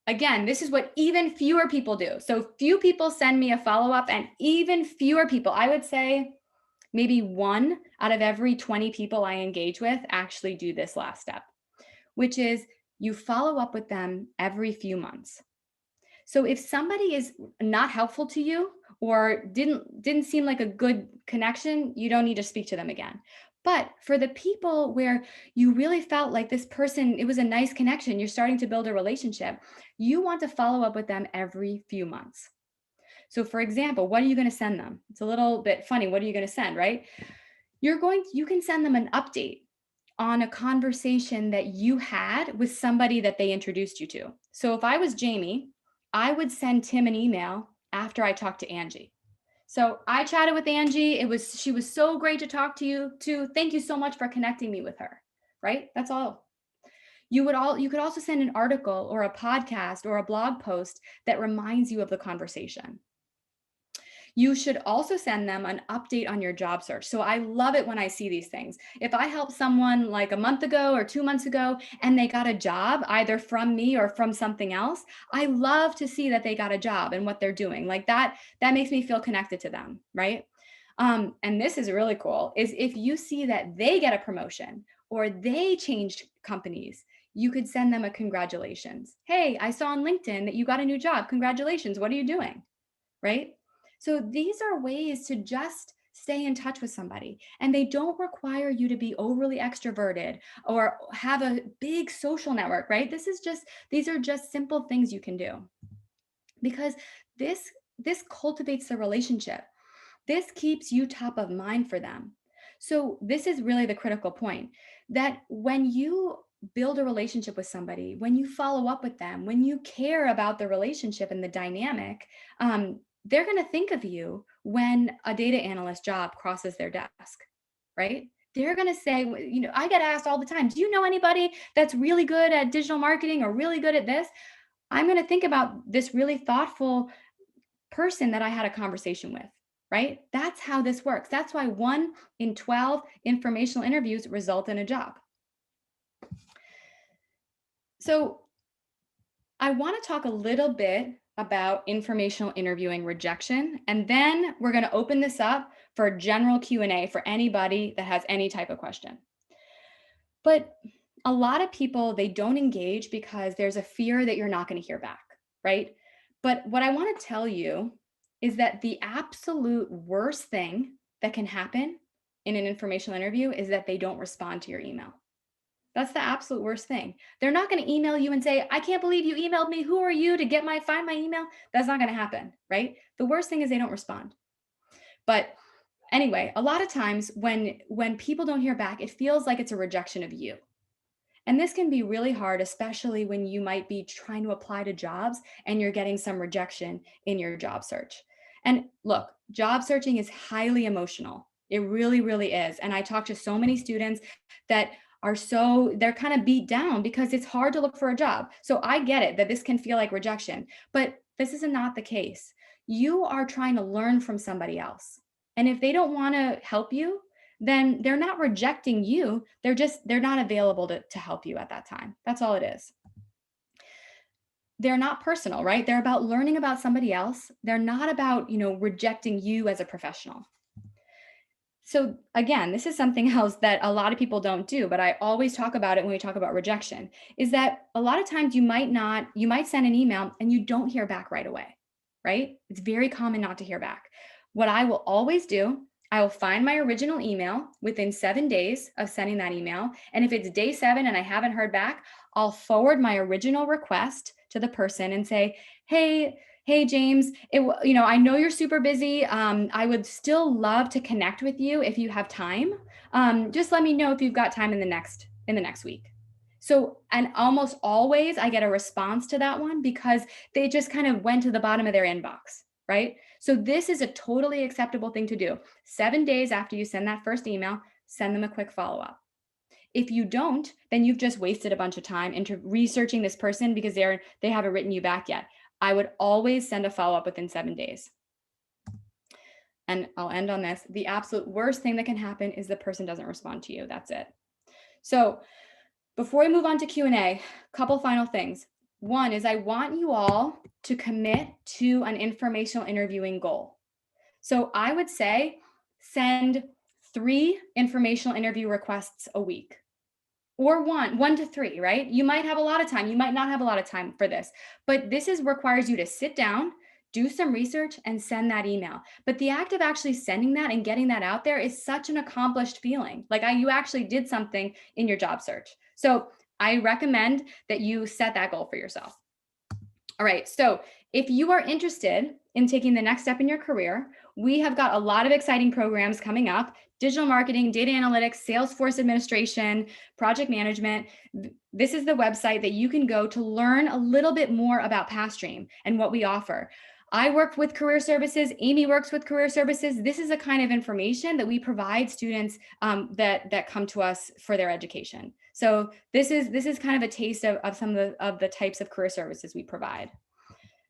again, this is what even fewer people do. So few people send me a follow-up, and even fewer people, I would say maybe 1 out of every 20 people I engage with actually do this last step, which is you follow up with them every few months. So if somebody is not helpful to you or didn't seem like a good connection, you don't need to speak to them again. But for the people where you really felt like this person, it was a nice connection, you're starting to build a relationship, you want to follow up with them every few months. So for example, what are you going to send them? It's a little bit funny. What are you going to send, right? You can send them an update on a conversation that you had with somebody that they introduced you to. So if I was Jamie, I would send Tim an email after I talked to Angie. So I chatted with Angie. She was so great to talk to you too. Thank you so much for connecting me with her. Right? That's all. You could also send an article or a podcast or a blog post that reminds you of the conversation. You should also send them an update on your job search. So I love it when I see these things. If I helped someone like a month ago or 2 months ago and they got a job either from me or from something else, I love to see that they got a job and what they're doing. Like that makes me feel connected to them, right? And this is really cool, is if you see that they get a promotion or they changed companies, you could send them a congratulations. Hey, I saw on LinkedIn that you got a new job. Congratulations. What are you doing? Right? So these are ways to just stay in touch with somebody, and they don't require you to be overly extroverted or have a big social network, right? These are just simple things you can do, because this cultivates the relationship. This keeps you top of mind for them. So this is really the critical point, that when you build a relationship with somebody, when you follow up with them, when you care about the relationship and the dynamic, they're going to think of you when a data analyst job crosses their desk, right? They're going to say, I get asked all the time, do you know anybody that's really good at digital marketing or really good at this? I'm going to think about this really thoughtful person that I had a conversation with, right? That's how this works. That's why 1 in 12 informational interviews result in a job. So I want to talk a little bit about informational interviewing rejection, and then we're going to open this up for general Q&A for anybody that has any type of question. But a lot of people, they don't engage because there's a fear that you're not going to hear back, right? But what I want to tell you is that the absolute worst thing that can happen in an informational interview is that they don't respond to your email. That's the absolute worst thing. They're not going to email you and say, I can't believe you emailed me. Who are you to find my email? That's not going to happen, right? The worst thing is they don't respond. But anyway, a lot of times when people don't hear back, it feels like it's a rejection of you. And this can be really hard, especially when you might be trying to apply to jobs and you're getting some rejection in your job search. And look, job searching is highly emotional. It really, really is. And I talk to so many students that they're kind of beat down because it's hard to look for a job. So I get it that this can feel like rejection, but this is not the case. You are trying to learn from somebody else. And if they don't want to help you, then they're not rejecting you. They're not available to help you at that time. That's all it is. They're not personal, right? They're about learning about somebody else. They're not about, rejecting you as a professional. So again, this is something else that a lot of people don't do, but I always talk about it when we talk about rejection, is that a lot of times you might send an email and you don't hear back right away, right? It's very common not to hear back. What I will always do, I will find my original email within 7 days of sending that email. And if it's day 7 and I haven't heard back, I'll forward my original request to the person and say, hey, James, I know you're super busy. I would still love to connect with you if you have time. Just let me know if you've got time in the next week. So, and almost always I get a response to that one because they just kind of went to the bottom of their inbox, right? So this is a totally acceptable thing to do. 7 days after you send that first email, send them a quick follow-up. If you don't, then you've just wasted a bunch of time into researching this person because they haven't written you back yet. I would always send a follow-up within 7 days. And I'll end on this. The absolute worst thing that can happen is the person doesn't respond to you. That's it. So before we move on to Q&A, a couple final things. One is I want you all to commit to an informational interviewing goal. So I would say send 3 informational interview requests a week, or 1 to 3, right? You might have a lot of time. You might not have a lot of time for this, but this requires you to sit down, do some research, and send that email. But the act of actually sending that and getting that out there is such an accomplished feeling. Like you actually did something in your job search. So I recommend that you set that goal for yourself. All right, so if you are interested in taking the next step in your career, we have got a lot of exciting programs coming up: digital marketing, data analytics, Salesforce administration, project management. This is the website that you can go to learn a little bit more about Pathstream and what we offer. I work with career services. Amy works with career services. This is the kind of information that we provide students that come to us for their education. So this is kind of a taste of some of the types of career services we provide.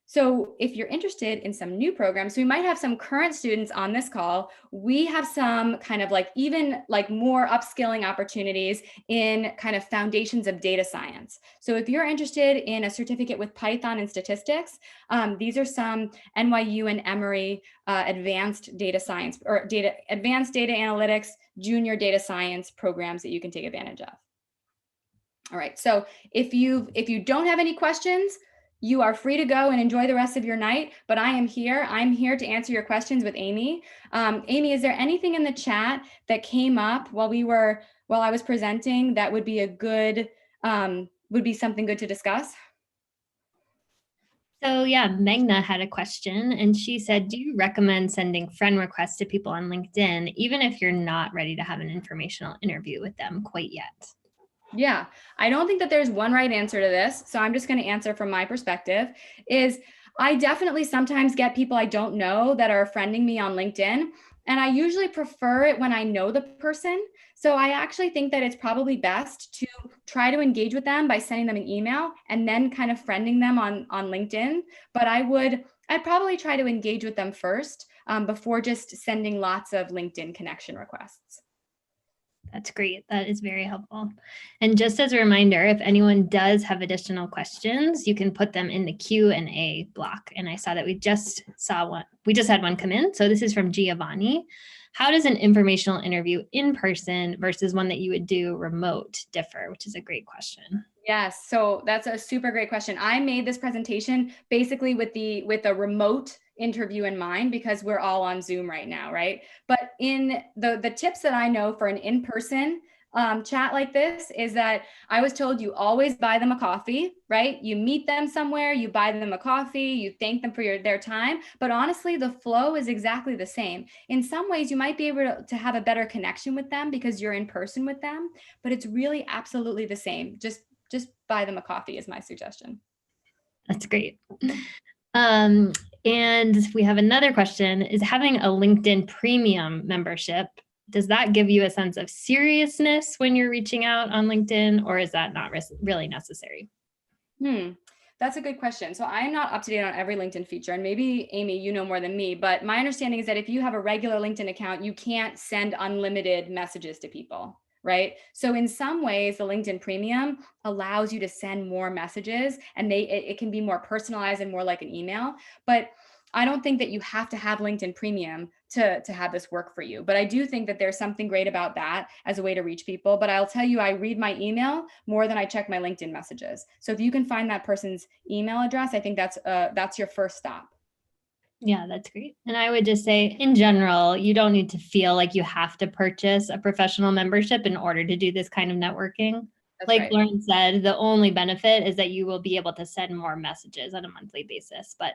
So if you're interested in some new programs, we might have some current students on this call. We have some kind of even more upskilling opportunities in kind of foundations of data science. So if you're interested in a certificate with Python and statistics, these are some NYU and Emory advanced data science or advanced data analytics, junior data science programs that you can take advantage of. All right, so if you don't have any questions, you are free to go and enjoy the rest of your night, but I am here. I'm here to answer your questions with Amy. Amy, is there anything in the chat that came up while I was presenting that would be would be something good to discuss? So yeah, Megna had a question and she said, do you recommend sending friend requests to people on LinkedIn, even if you're not ready to have an informational interview with them quite yet? Yeah, I don't think that there's one right answer to this. So I'm just going to answer from my perspective. I definitely sometimes get people I don't know that are friending me on LinkedIn. And I usually prefer it when I know the person. So I actually think that it's probably best to try to engage with them by sending them an email and then kind of friending them on LinkedIn. But I'd probably try to engage with them first before just sending lots of LinkedIn connection requests. That's great. That is very helpful. And just as a reminder, if anyone does have additional questions, you can put them in the Q&A block. And I saw that we just had one come in. So this is from Giovanni. How does an informational interview in person versus one that you would do remote differ? Which is a great question. Yes, so that's a super great question. I made this presentation basically with a remote interview in mind because we're all on Zoom right now, right? But in the tips that I know for an in-person chat like this is that I was told you always buy them a coffee, right? You meet them somewhere, you buy them a coffee, you thank them for their time. But honestly, the flow is exactly the same. In some ways, you might be able to have a better connection with them because you're in person with them, but it's really absolutely the same. Just buy them a coffee is my suggestion. That's great. And we have another question. Is having a LinkedIn premium membership, does that give you a sense of seriousness when you're reaching out on LinkedIn, or is that not really necessary? That's a good question. So I'm not up to date on every LinkedIn feature, and maybe Amy, you know more than me, but my understanding is that if you have a regular LinkedIn account, you can't send unlimited messages to people, right? So in some ways, the LinkedIn Premium allows you to send more messages, and it can be more personalized and more like an email. But I don't think that you have to have LinkedIn Premium to have this work for you. But I do think that there's something great about that as a way to reach people. But I'll tell you, I read my email more than I check my LinkedIn messages. So if you can find that person's email address, I think that's your first stop. Yeah, that's great. And I would just say, in general, you don't need to feel like you have to purchase a professional membership in order to do this kind of networking. That's Like right. Lauren said, the only benefit is that you will be able to send more messages on a monthly basis. But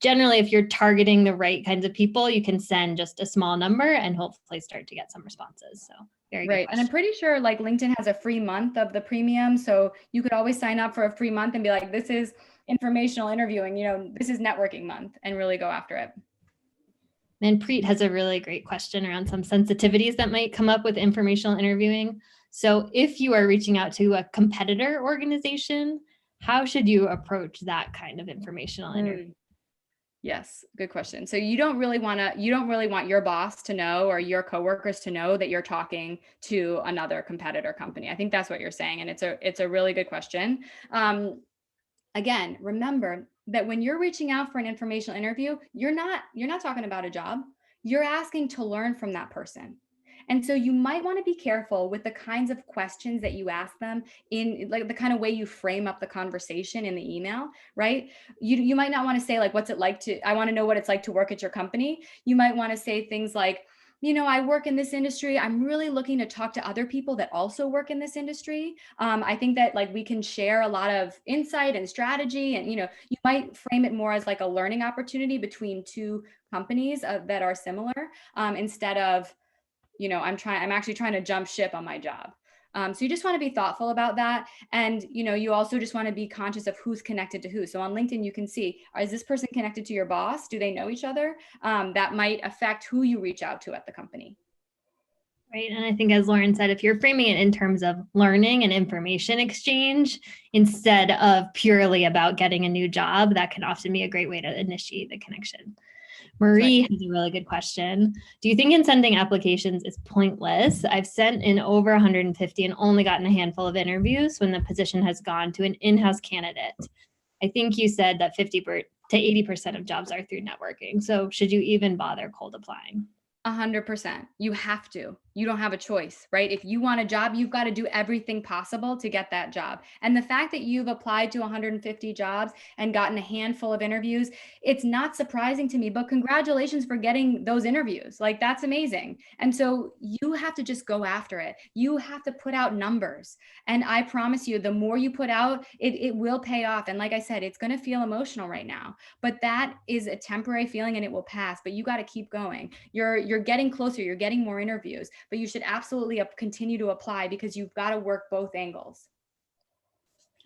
generally, if you're targeting the right kinds of people, you can send just a small number and hopefully start to get some responses. So very good Right. And I'm question. pretty sure like LinkedIn has a free month of the premium. So you could always sign up for a free month and be like, this is informational interviewing, this is networking month, and really go after it. And Preet has a really great question around some sensitivities that might come up with informational interviewing. So if you are reaching out to a competitor organization, how should you approach that kind of informational interview? Yes, good question. So you don't really want your boss to know or your coworkers to know that you're talking to another competitor company. I think that's what you're saying, and it's a really good question. Again, remember that when you're reaching out for an informational interview, you're not talking about a job. You're asking to learn from that person. And so you might want to be careful with the kinds of questions that you ask them, in like the kind of way you frame up the conversation in the email, right? You might not want to say like, I want to know what it's like to work at your company. You might want to say things like, I work in this industry. I'm really looking to talk to other people that also work in this industry. I think that like we can share a lot of insight and strategy, and you might frame it more as like a learning opportunity between two companies that are similar, instead of I'm actually trying to jump ship on my job. So you just want to be thoughtful about that. And, you also just want to be conscious of who's connected to who. So on LinkedIn, you can see, is this person connected to your boss? Do they know each other? That might affect who you reach out to at the company. Right. And I think, as Lauren said, if you're framing it in terms of learning and information exchange instead of purely about getting a new job, that can often be a great way to initiate the connection. Marie has a really good question. Do you think in sending applications is pointless? I've sent in over 150 and only gotten a handful of interviews when the position has gone to an in-house candidate. I think you said that 50 to 80% of jobs are through networking. So should you even bother cold applying? 100%. You have to. You don't have a choice, right? If you want a job, you've got to do everything possible to get that job. And the fact that you've applied to 150 jobs and gotten a handful of interviews, it's not surprising to me, but congratulations for getting those interviews. Like, that's amazing. And so you have to just go after it. You have to put out numbers. And I promise you, the more you put out, it will pay off. And like I said, it's going to feel emotional right now, but that is a temporary feeling and it will pass. But you got to keep going. You're getting closer. You're getting more interviews, but you should absolutely continue to apply because you've got to work both angles.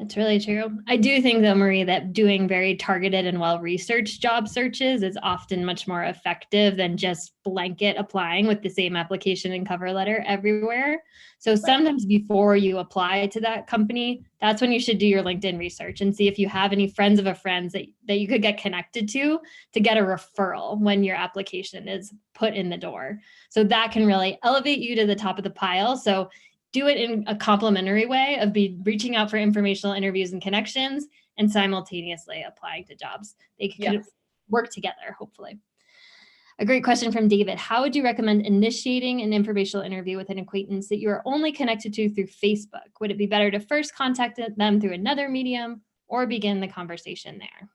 That's really true. I do think, though, Marie, that doing very targeted and well-researched job searches is often much more effective than just blanket applying with the same application and cover letter everywhere. So sometimes before you apply to that company, that's when you should do your LinkedIn research and see if you have any friends of a friend that you could get connected to get a referral when your application is put in the door. So that can really elevate you to the top of the pile. So do it in a complementary way of reaching out for informational interviews and connections and simultaneously applying to jobs. They could work together, hopefully. A great question from David. How would you recommend initiating an informational interview with an acquaintance that you are only connected to through Facebook? Would it be better to first contact them through another medium or begin the conversation there?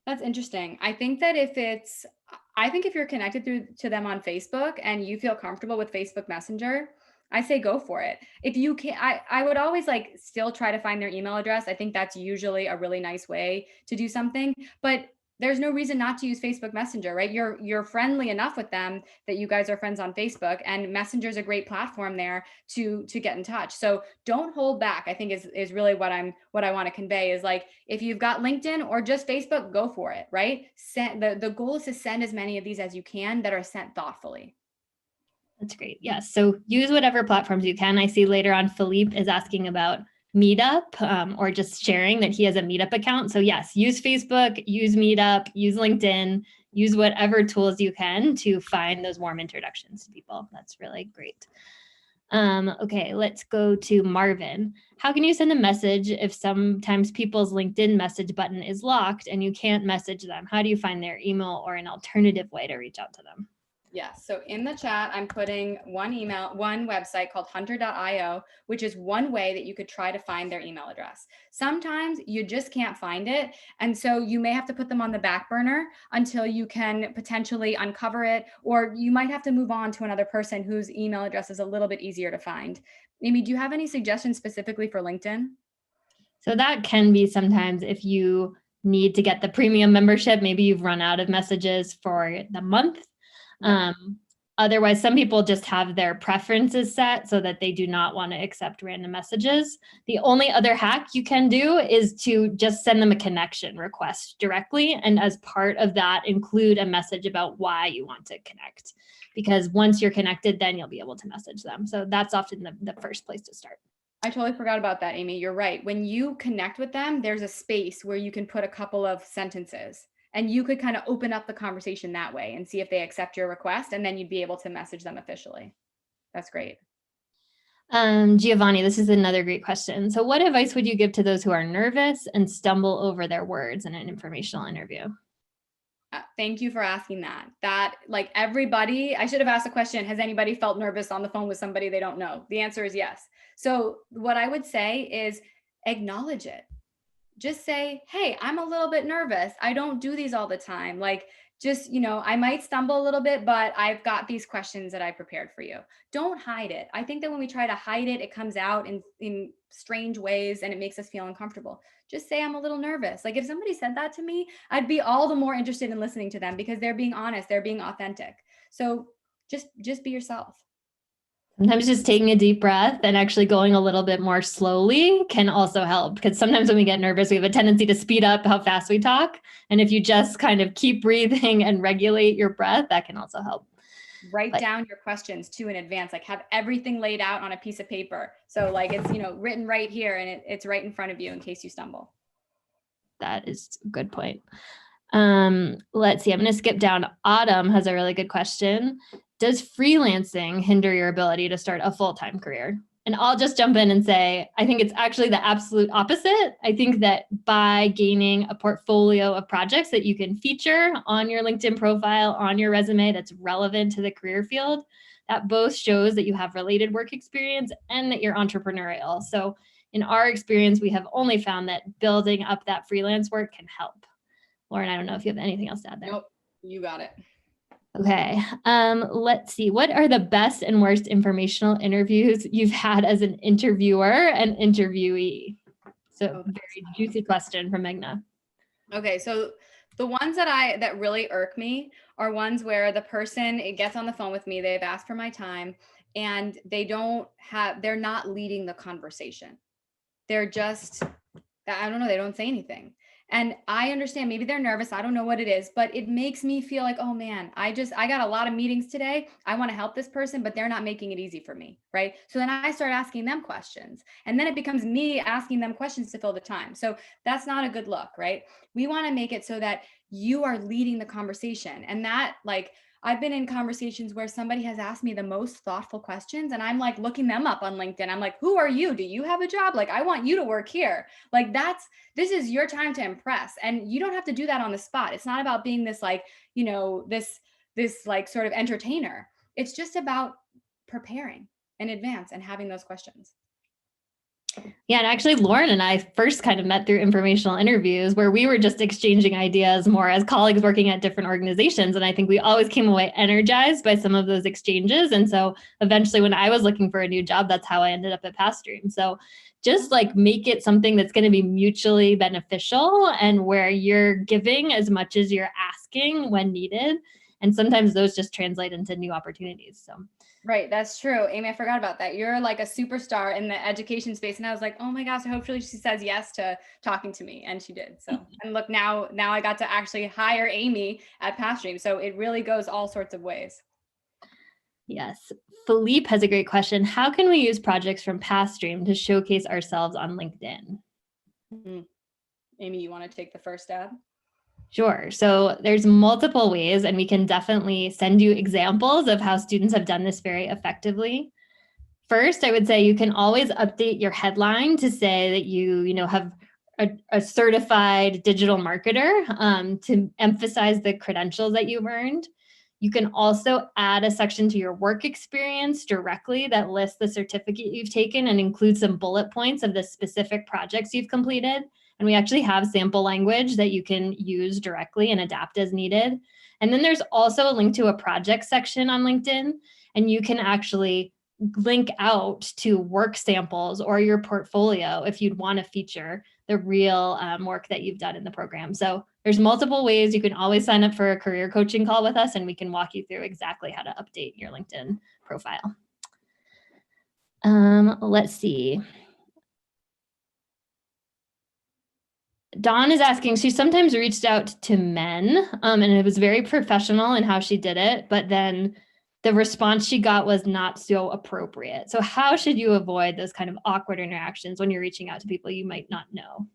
That's interesting. I think if you're connected to them on Facebook and you feel comfortable with Facebook Messenger, I say go for it. If you can, I would always like still try to find their email address. I think that's usually a really nice way to do something, but there's no reason not to use Facebook Messenger, right? You're friendly enough with them that you guys are friends on Facebook, and Messenger is a great platform there to get in touch. So don't hold back. I think is really what I want to convey is like, if you've got LinkedIn or just Facebook, go for it, right? The goal is to send as many of these as you can that are sent thoughtfully. That's great. Yes. So use whatever platforms you can. I see later on Philippe is asking about Meetup or just sharing that he has a Meetup account. So yes, use Facebook, use Meetup, use LinkedIn, use whatever tools you can to find those warm introductions to people. That's really great. Okay, let's go to Marvin. How can you send a message if sometimes people's LinkedIn message button is locked and you can't message them? How do you find their email or an alternative way to reach out to them? Yes. So in the chat, I'm putting one website called hunter.io, which is one way that you could try to find their email address. Sometimes you just can't find it. And so you may have to put them on the back burner until you can potentially uncover it, or you might have to move on to another person whose email address is a little bit easier to find. Amy, do you have any suggestions specifically for LinkedIn? So that can be sometimes if you need to get the premium membership, maybe you've run out of messages for the month. Otherwise, some people just have their preferences set so that they do not want to accept random messages. The only other hack you can do is to just send them a connection request directly. And as part of that, include a message about why you want to connect. Because once you're connected, then you'll be able to message them. So that's often the first place to start. I totally forgot about that, Amy. You're right. When you connect with them, there's a space where you can put a couple of sentences and you could kind of open up the conversation that way and see if they accept your request, and then you'd be able to message them officially. That's great. Giovanni, this is another great question. So what advice would you give to those who are nervous and stumble over their words in an informational interview? Thank you for asking that. That, like, everybody, I should have asked a question. Has anybody felt nervous on the phone with somebody they don't know? The answer is yes. So what I would say is acknowledge it. Just say, hey, I'm a little bit nervous. I don't do these all the time. Like, just, I might stumble a little bit, but I've got these questions that I prepared for you. Don't hide it. I think that when we try to hide it, it comes out in strange ways and it makes us feel uncomfortable. Just say, I'm a little nervous. Like, if somebody said that to me, I'd be all the more interested in listening to them because they're being honest, they're being authentic. So just be yourself. Sometimes just taking a deep breath and actually going a little bit more slowly can also help, because sometimes when we get nervous, we have a tendency to speed up how fast we talk. And if you just kind of keep breathing and regulate your breath, that can also help. Write down your questions too in advance, like have everything laid out on a piece of paper. So like it's, written right here and it's right in front of you in case you stumble. That is a good point. Let's see, I'm going to skip down. Autumn has a really good question. Does freelancing hinder your ability to start a full-time career? And I'll just jump in and say, I think it's actually the absolute opposite. I think that by gaining a portfolio of projects that you can feature on your LinkedIn profile, on your resume that's relevant to the career field, that both shows that you have related work experience and that you're entrepreneurial. So in our experience, we have only found that building up that freelance work can help. Lauren, I don't know if you have anything else to add there. Nope, you got it. Okay, let's see. What are the best and worst informational interviews you've had as an interviewer and interviewee? So very juicy question from Meghna. Okay, so the ones that really irk me are ones where the person gets on the phone with me, they've asked for my time, and they're not leading the conversation. They're just, I don't know, they don't say anything. And I understand maybe they're nervous. I don't know what it is, but it makes me feel like, oh man, I got a lot of meetings today. I want to help this person, but they're not making it easy for me. Right. So then I start asking them questions, and then it becomes me asking them questions to fill the time. So that's not a good look. Right. We want to make it so that you are leading the conversation, and that, like, I've been in conversations where somebody has asked me the most thoughtful questions, and I'm like looking them up on LinkedIn. I'm like, who are you? Do you have a job? Like, I want you to work here. Like, this is your time to impress. And you don't have to do that on the spot. It's not about being this, like, this like sort of entertainer. It's just about preparing in advance and having those questions. Yeah, and actually Lauren and I first kind of met through informational interviews where we were just exchanging ideas more as colleagues working at different organizations. And I think we always came away energized by some of those exchanges. And so eventually when I was looking for a new job, that's how I ended up at Pathstream. So just like make it something that's going to be mutually beneficial and where you're giving as much as you're asking when needed. And sometimes those just translate into new opportunities. So. Right. That's true. Amy, I forgot about that. You're like a superstar in the education space. And I was like, oh my gosh, hopefully she says yes to talking to me. And she did. So, and look, now I got to actually hire Amy at Pathstream. So it really goes all sorts of ways. Yes. Philippe has a great question. How can we use projects from Pathstream to showcase ourselves on LinkedIn? Mm-hmm. Amy, you want to take the first stab? Sure. So there's multiple ways, and we can definitely send you examples of how students have done this very effectively. First, I would say you can always update your headline to say that you have a certified digital marketer to emphasize the credentials that you've earned. You can also add a section to your work experience directly that lists the certificate you've taken and includes some bullet points of the specific projects you've completed. And we actually have sample language that you can use directly and adapt as needed. And then there's also a link to a project section on LinkedIn, and you can actually link out to work samples or your portfolio if you'd want to feature the real work that you've done in the program. So there's multiple ways. You can always sign up for a career coaching call with us, and we can walk you through exactly how to update your LinkedIn profile. Let's see. Dawn is asking, she sometimes reached out to men, and it was very professional in how she did it, but then the response she got was not so appropriate. So how should you avoid those kind of awkward interactions when you're reaching out to people you might not know?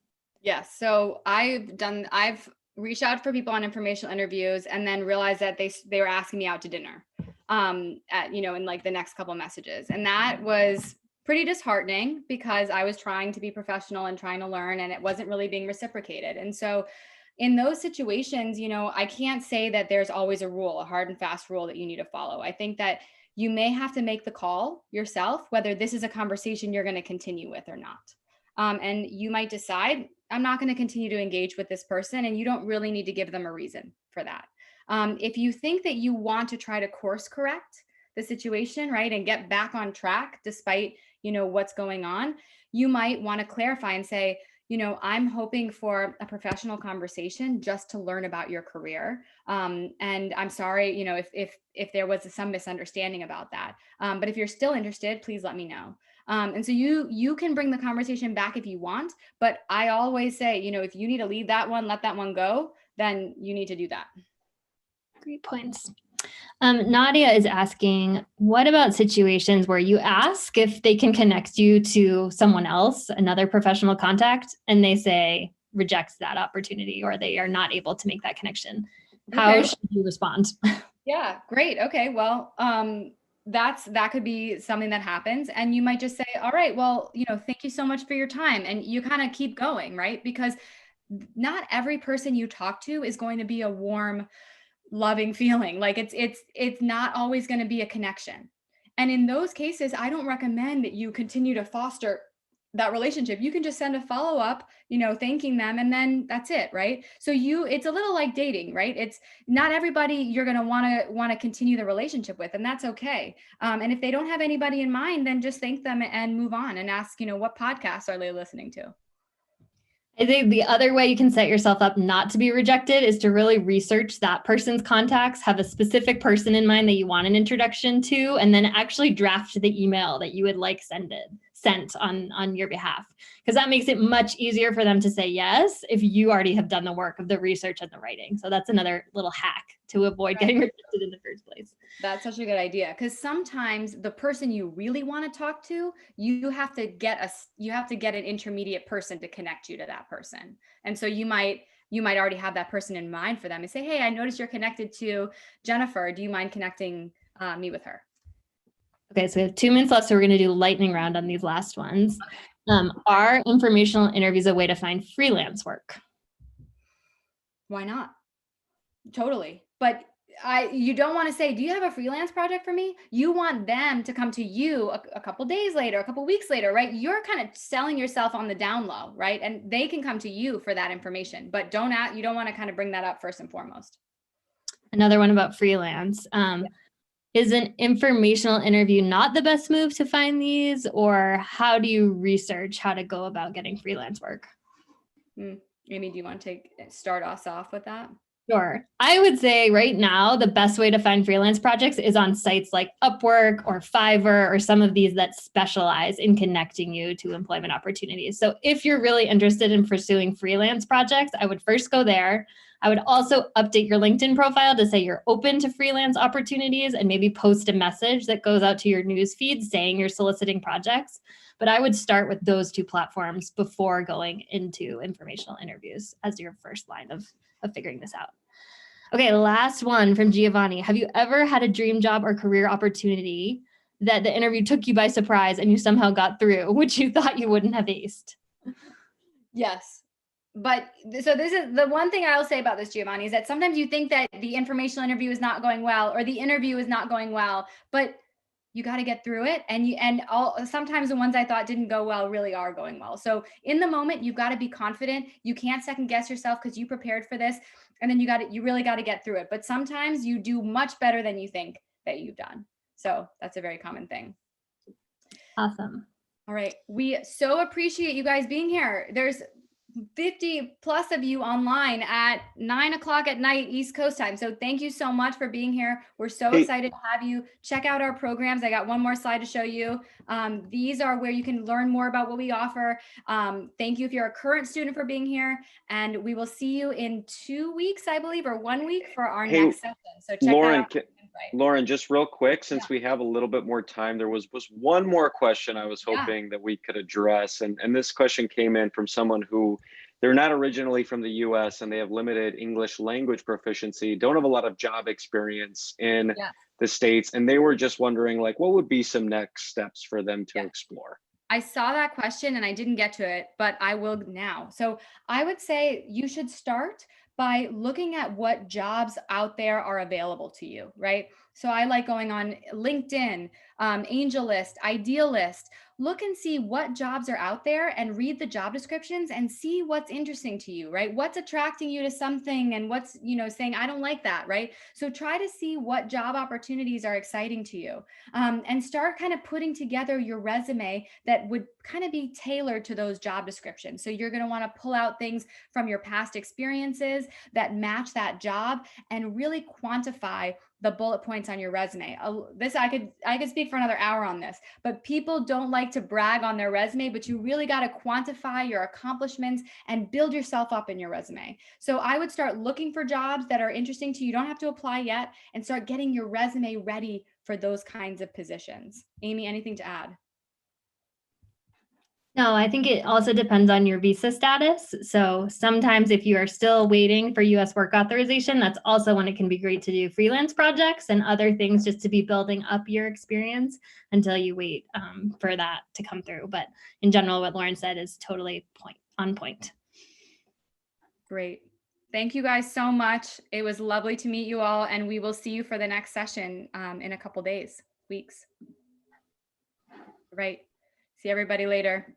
Yes. So I've reached out for people on informational interviews and then realized that they were asking me out to dinner, in like the next couple of messages. And that was pretty disheartening because I was trying to be professional and trying to learn, and it wasn't really being reciprocated. And so in those situations, I can't say that there's always a rule, a hard and fast rule that you need to follow. I think that you may have to make the call yourself, whether this is a conversation you're going to continue with or not. And you might decide, I'm not going to continue to engage with this person, and you don't really need to give them a reason for that. If you think that you want to try to course correct the situation, right, and get back on track despite, what's going on, you might want to clarify and say, I'm hoping for a professional conversation just to learn about your career. And I'm sorry, if there was some misunderstanding about that. But if you're still interested, please let me know. And so you can bring the conversation back if you want, but I always say, if you need to leave that one, let that one go, then you need to do that. Great points. Nadia is asking, what about situations where you ask if they can connect you to someone else, another professional contact, and they say rejects that opportunity or they are not able to make that connection? How should you respond? Yeah, great. Okay. Well, that could be something that happens, and you might just say, all right, well, thank you so much for your time. And you kind of keep going, right? Because not every person you talk to is going to be a warm, loving feeling. Like it's not always going to be a connection. And in those cases, I don't recommend that you continue to foster that relationship. You can just send a follow-up, thanking them, and then that's it, right? So it's a little like dating, right? It's not everybody you're going to want to continue the relationship with, and that's okay. And if they don't have anybody in mind, then just thank them and move on and ask, what podcasts are they listening to? I think the other way you can set yourself up not to be rejected is to really research that person's contacts, have a specific person in mind that you want an introduction to, and then actually draft the email that you would like sent on your behalf. Because that makes it much easier for them to say yes if you already have done the work of the research and the writing. So that's another little hack to avoid getting rejected in the first place. That's such a good idea, because sometimes the person you really want to talk to, you have to get an intermediate person to connect you to that person. And so you might already have that person in mind for them and say, hey, I noticed you're connected to Jennifer. Do you mind connecting me with her? Okay, so we have 2 minutes left, so we're going to do lightning round on these last ones. Are informational interviews a way to find freelance work? Why not? Totally. But you don't want to say, do you have a freelance project for me? You want them to come to you a couple days later, a couple weeks later, right? You're kind of selling yourself on the down low, right? And they can come to you for that information, but you don't want to kind of bring that up first and foremost. Another one about freelance. Is an informational interview not the best move to find these, or how do you research how to go about getting freelance work? Amy, do you want to start us off with that? Sure. I would say right now, the best way to find freelance projects is on sites like Upwork or Fiverr or some of these that specialize in connecting you to employment opportunities. So if you're really interested in pursuing freelance projects, I would first go there. I would also update your LinkedIn profile to say you're open to freelance opportunities and maybe post a message that goes out to your news feed saying you're soliciting projects. But I would start with those 2 platforms before going into informational interviews as your first line of figuring this out. Okay, last one from Giovanni. Have you ever had a dream job or career opportunity that the interview took you by surprise and you somehow got through, which you thought you wouldn't have aced? Yes. But so this is the one thing I'll say about this, Giovanni, is that sometimes you think that the informational interview is not going well, or the interview is not going well, but you got to get through it. And sometimes the ones I thought didn't go well really are going well. So in the moment, you've got to be confident. You can't second guess yourself because you prepared for this. And then you really got to get through it. But sometimes you do much better than you think that you've done. So that's a very common thing. Awesome. All right. We so appreciate you guys being here. There's 50 plus of you online at 9 o'clock at night East Coast time. So thank you so much for being here. We're so excited to have you. Check out our programs. I got one more slide to show you. These are where you can learn more about what we offer. Thank you if you're a current student for being here. And we will see you in 2 weeks, I believe, or 1 week for our next session. So check Lauren, that out. Lauren, just real quick, since we have a little bit more time, there was one more question I was hoping that we could address. And this question came in from someone who, they're not originally from the US and they have limited English language proficiency, don't have a lot of job experience in the States. And they were just wondering, like, what would be some next steps for them to explore? I saw that question and I didn't get to it, but I will now. So I would say you should start by looking at what jobs out there are available to you, right? So I like going on LinkedIn, AngelList, Idealist. Look and see what jobs are out there and read the job descriptions and see what's interesting to you, right? What's attracting you to something and what's, saying, I don't like that, right? So try to see what job opportunities are exciting to you, and start kind of putting together your resume that would kind of be tailored to those job descriptions. So you're going to want to pull out things from your past experiences that match that job and really quantify the bullet points on your resume. I could speak for another hour on this, but people don't like to brag on their resume, but you really got to quantify your accomplishments and build yourself up in your resume. So I would start looking for jobs that are interesting to you. You don't have to apply yet, and start getting your resume ready for those kinds of positions. Amy, anything to add? No, I think it also depends on your visa status. So sometimes if you are still waiting for US work authorization, that's also when it can be great to do freelance projects and other things just to be building up your experience until you wait for that to come through. But in general, what Lauren said is totally on point. Great. Thank you guys so much. It was lovely to meet you all, and we will see you for the next session in a couple days, weeks. Right. See everybody later.